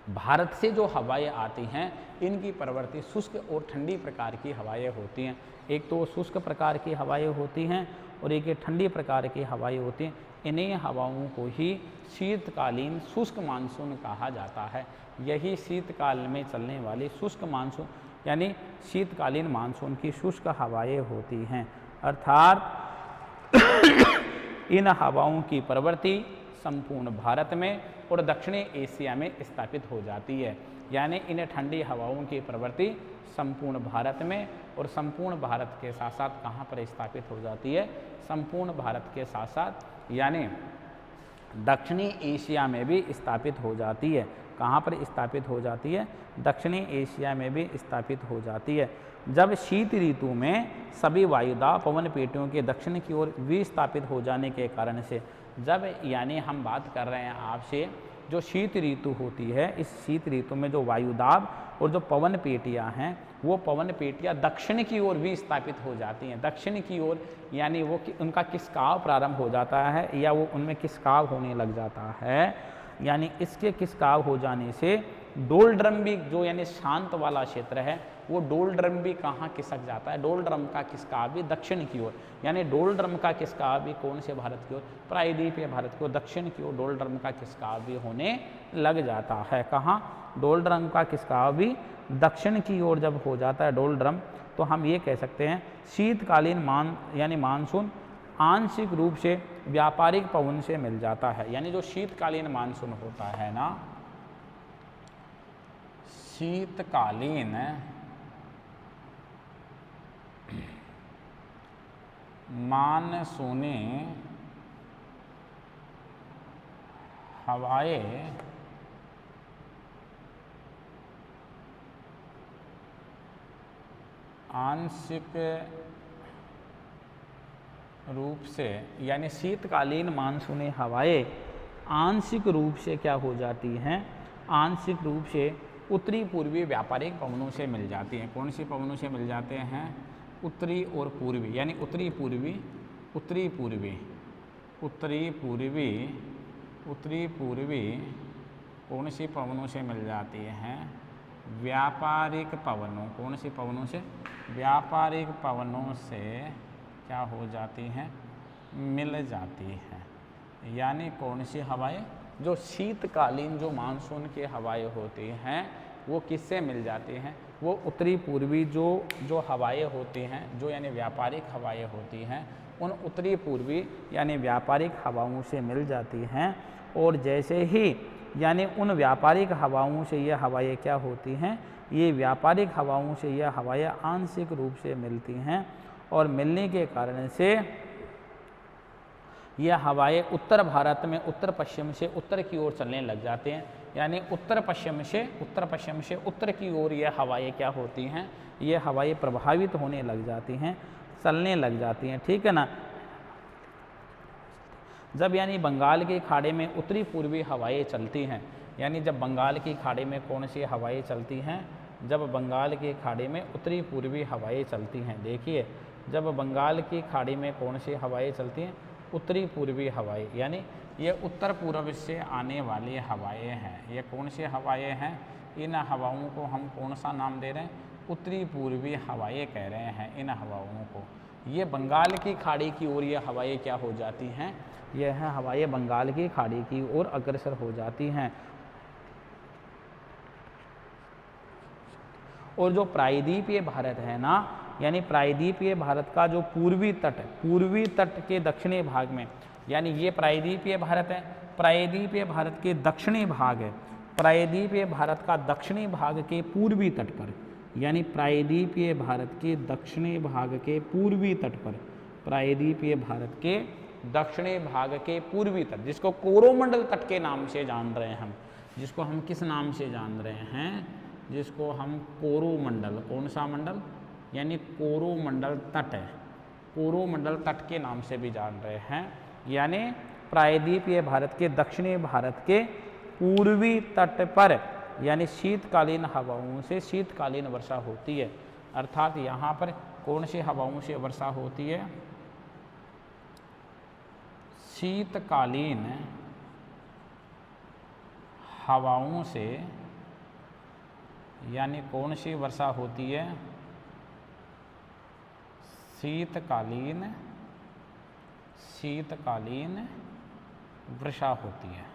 S1: भारत से जो हवाएं आती हैं, इनकी प्रवृत्ति शुष्क और ठंडी प्रकार की हवाएं होती हैं। एक तो शुष्क प्रकार की हवाएं होती हैं और एक ठंडी प्रकार की हवाएं होती हैं। इन्हीं हवाओं को ही शीतकालीन शुष्क मानसून कहा जाता है। यही शीतकाल में चलने वाली शुष्क मानसून यानी शीतकालीन मानसून की शुष्क हवाएं होती हैं। अर्थात इन हवाओं की प्रवृत्ति संपूर्ण भारत में और दक्षिणी एशिया में स्थापित हो जाती है। यानी इन ठंडी हवाओं की प्रवृत्ति संपूर्ण भारत में और संपूर्ण भारत के साथ साथ कहाँ पर स्थापित हो जाती है, संपूर्ण भारत के साथ साथ यानी दक्षिणी एशिया में भी स्थापित हो जाती है। कहाँ पर स्थापित हो जाती है, दक्षिणी एशिया में भी स्थापित हो जाती है। जब शीत ऋतु में सभी वायुदाब पवन पेटियों के दक्षिण की ओर विस्थापित हो जाने के कारण से, जब यानी हम बात कर रहे हैं आपसे जो शीत ऋतु होती है, इस शीत ऋतु में जो वायुदाब और जो पवन पेटियां हैं, वो पवन पेटियां दक्षिण की ओर विस्थापित हो जाती हैं। दक्षिण की ओर यानी वो उनका खिसकाव प्रारंभ हो जाता है या वो उनमें खिसकाव होने लग जाता है। यानी इसके खिसकाव हो जाने से डोलड्रम भी जो यानी शांत वाला क्षेत्र है, वो डोलड्रम भी कहाँ खिसक जाता है, डोलड्रम का किसका भी दक्षिण की ओर, यानी डोलड्रम का किसका भी कौन से भारत की ओर, प्रायद्वीपीय भारत की ओर दक्षिण की ओर डोलड्रम का किसका भी होने लग जाता है। कहाँ, डोलड्रम का किसका भी दक्षिण की ओर जब हो जाता है डोलड्रम, तो हम ये कह सकते हैं शीतकालीन यानी मानसून आंशिक रूप से व्यापारिक पवन से मिल जाता है। यानी जो शीतकालीन मानसून होता है ना, शीतकालीन मानसूनी हवाएं आंशिक रूप से, यानी शीतकालीन मानसूनी हवाएं आंशिक रूप से क्या हो जाती हैं, आंशिक रूप से उत्तरी पूर्वी व्यापारिक पवनों से मिल जाती हैं। कौन सी पवनों से मिल जाते हैं, उत्तरी और पूर्वी, यानी उत्तरी पूर्वी, उत्तरी पूर्वी, उत्तरी पूर्वी, उत्तरी पूर्वी कौन सी पवनों से मिल जाती हैं, व्यापारिक पवनों, कौन सी पवनों से, व्यापारिक पवनों से क्या हो जाती हैं, मिल जाती हैं। यानी कौन सी हवाएं, जो शीतकालीन जो मानसून की हवाएं होती हैं वो किससे मिल जाती हैं, वो उत्तरी पूर्वी जो हवाएं होती हैं, जो यानी व्यापारिक हवाएं होती हैं, उन उत्तरी पूर्वी यानी व्यापारिक हवाओं से मिल जाती हैं। और जैसे ही यानी उन व्यापारिक हवाओं से ये हवाएं क्या होती हैं, ये व्यापारिक हवाओं से यह हवाएं आंशिक रूप से मिलती हैं, और मिलने के कारण से यह हवाएं उत्तर भारत में उत्तर पश्चिम से उत्तर की ओर चलने लग जाते हैं। यानी उत्तर पश्चिम से उत्तर की ओर यह हवाएं क्या होती हैं, ये हवाएं प्रभावित होने लग जाती हैं, चलने लग जाती हैं, ठीक है ना। जब यानी बंगाल की खाड़ी में उत्तरी पूर्वी हवाएं चलती हैं, यानी जब बंगाल की खाड़ी में कौन सी हवाएं चलती हैं, जब बंगाल की खाड़ी में उत्तरी पूर्वी हवाएं चलती हैं, देखिए जब बंगाल की खाड़ी में कौन सी हवाएं चलती हैं, उत्तरी पूर्वी हवाएं, यानी ये उत्तर पूर्व से आने वाली हवाएं हैं। ये कौन सी हवाएं हैं, इन हवाओं को हम कौन सा नाम दे रहे हैं, उत्तरी पूर्वी हवाएं कह रहे हैं इन हवाओं को। ये बंगाल की खाड़ी की ओर ये हवाएं क्या हो जाती हैं, यह हवाएं बंगाल की खाड़ी की ओर अग्रसर हो जाती हैं। और जो प्रायद्वीपीय भारत है ना, यानी प्रायद्वीपीय भारत का जो पूर्वी तट के दक्षिणी भाग में, यानी ये प्रायद्वीपीय भारत है, प्रायद्वीपीय भारत के दक्षिणी भाग है, प्रायद्वीपीय भारत का दक्षिणी भाग के पूर्वी तट पर, यानी प्रायद्वीपीय भारत के दक्षिणी भाग के पूर्वी तट पर, प्रायद्वीपीय भारत के दक्षिणी भाग के पूर्वी तट, जिसको कोरोमंडल तट के नाम से जान रहे हैं हम, जिसको हम किस नाम से जान रहे हैं, जिसको हम कोरोमंडल, कौन सा मंडल, यानी कोरोमंडल तट है, कोरोमंडल तट के नाम से भी जान रहे हैं। यानी प्रायद्वीपीय भारत के दक्षिणी भारत के पूर्वी तट पर, यानी शीतकालीन हवाओं से शीतकालीन वर्षा होती है। अर्थात यहाँ पर कौन सी हवाओं से वर्षा होती है, शीतकालीन हवाओं से, यानी कौन सी वर्षा होती है, शीतकालीन वर्षा होती है,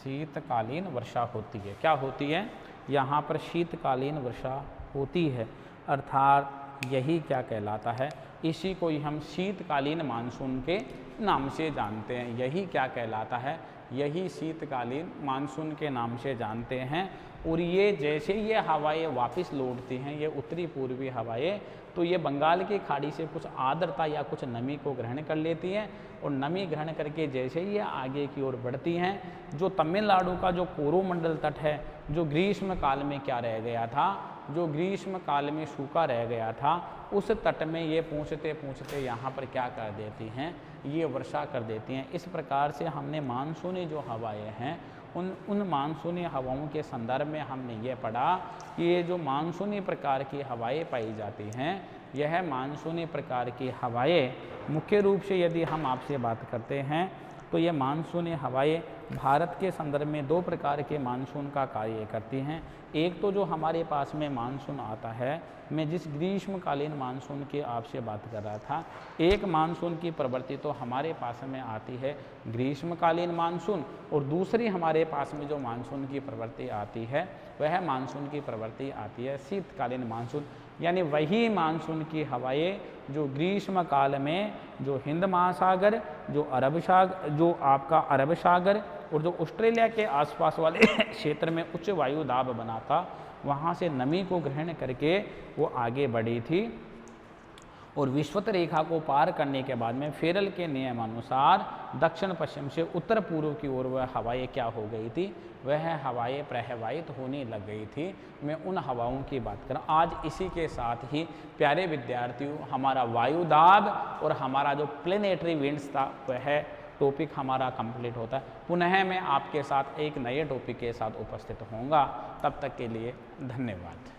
S1: शीतकालीन वर्षा होती है। क्या होती है, यहाँ पर शीतकालीन वर्षा होती है, अर्थात यही क्या कहलाता है, इसी को ही हम शीतकालीन मानसून के नाम से जानते हैं। यही क्या कहलाता है, यही शीतकालीन मानसून के नाम से जानते हैं। और ये जैसे ये हवाएं वापस लौटती हैं, ये उत्तरी पूर्वी हवाएं, तो ये बंगाल की खाड़ी से कुछ आर्द्रता या कुछ नमी को ग्रहण कर लेती हैं, और नमी ग्रहण करके जैसे ही ये आगे की ओर बढ़ती हैं, जो तमिलनाडु का जो कोरोमंडल तट है, जो ग्रीष्म काल में क्या रह गया था, जो ग्रीष्म काल में सूखा रह गया था, उस तट में ये पहुँचते पहुँचते यहाँ पर क्या कर देती हैं, ये वर्षा कर देती हैं। इस प्रकार से हमने मानसूनी जो हवाएं हैं, उन मानसूनी हवाओं के संदर्भ में हमने ये पढ़ा कि ये जो मानसूनी प्रकार की हवाएं पाई जाती हैं, यह मानसूनी प्रकार की हवाएं मुख्य रूप से यदि हम आपसे बात करते हैं तो ये मानसूनी हवाएं भारत के संदर्भ में दो प्रकार के मानसून का कार्य करती हैं। एक तो जो हमारे पास में मानसून आता है, मैं जिस ग्रीष्मकालीन मानसून की आपसे बात कर रहा था, एक मानसून की प्रवृत्ति तो हमारे पास में आती है ग्रीष्मकालीन मानसून, और दूसरी हमारे पास में जो मानसून की प्रवृत्ति आती है वह मानसून की प्रवृत्ति आती है शीतकालीन मानसून। यानी वही मानसून की हवाएं जो ग्रीष्म काल में जो हिंद महासागर, जो आपका अरब सागर और जो ऑस्ट्रेलिया के आसपास वाले क्षेत्र में उच्च वायु दाब बना था, वहाँ से नमी को ग्रहण करके वो आगे बढ़ी थी और विषुवत रेखा को पार करने के बाद में फेरल के नियमानुसार दक्षिण पश्चिम से उत्तर पूर्व की ओर वह हवाएं क्या हो गई थी, वह हवाएं प्रवाहित होने लग गई थी। मैं उन हवाओं की बात कर रहा हूँ। आज इसी के साथ ही प्यारे विद्यार्थियों, हमारा वायुदाब और हमारा जो प्लेनेटरी विंड्स था वह टॉपिक हमारा कंप्लीट होता है। पुनः मैं आपके साथ एक नए टॉपिक के साथ उपस्थित होऊंगा। तब तक के लिए धन्यवाद।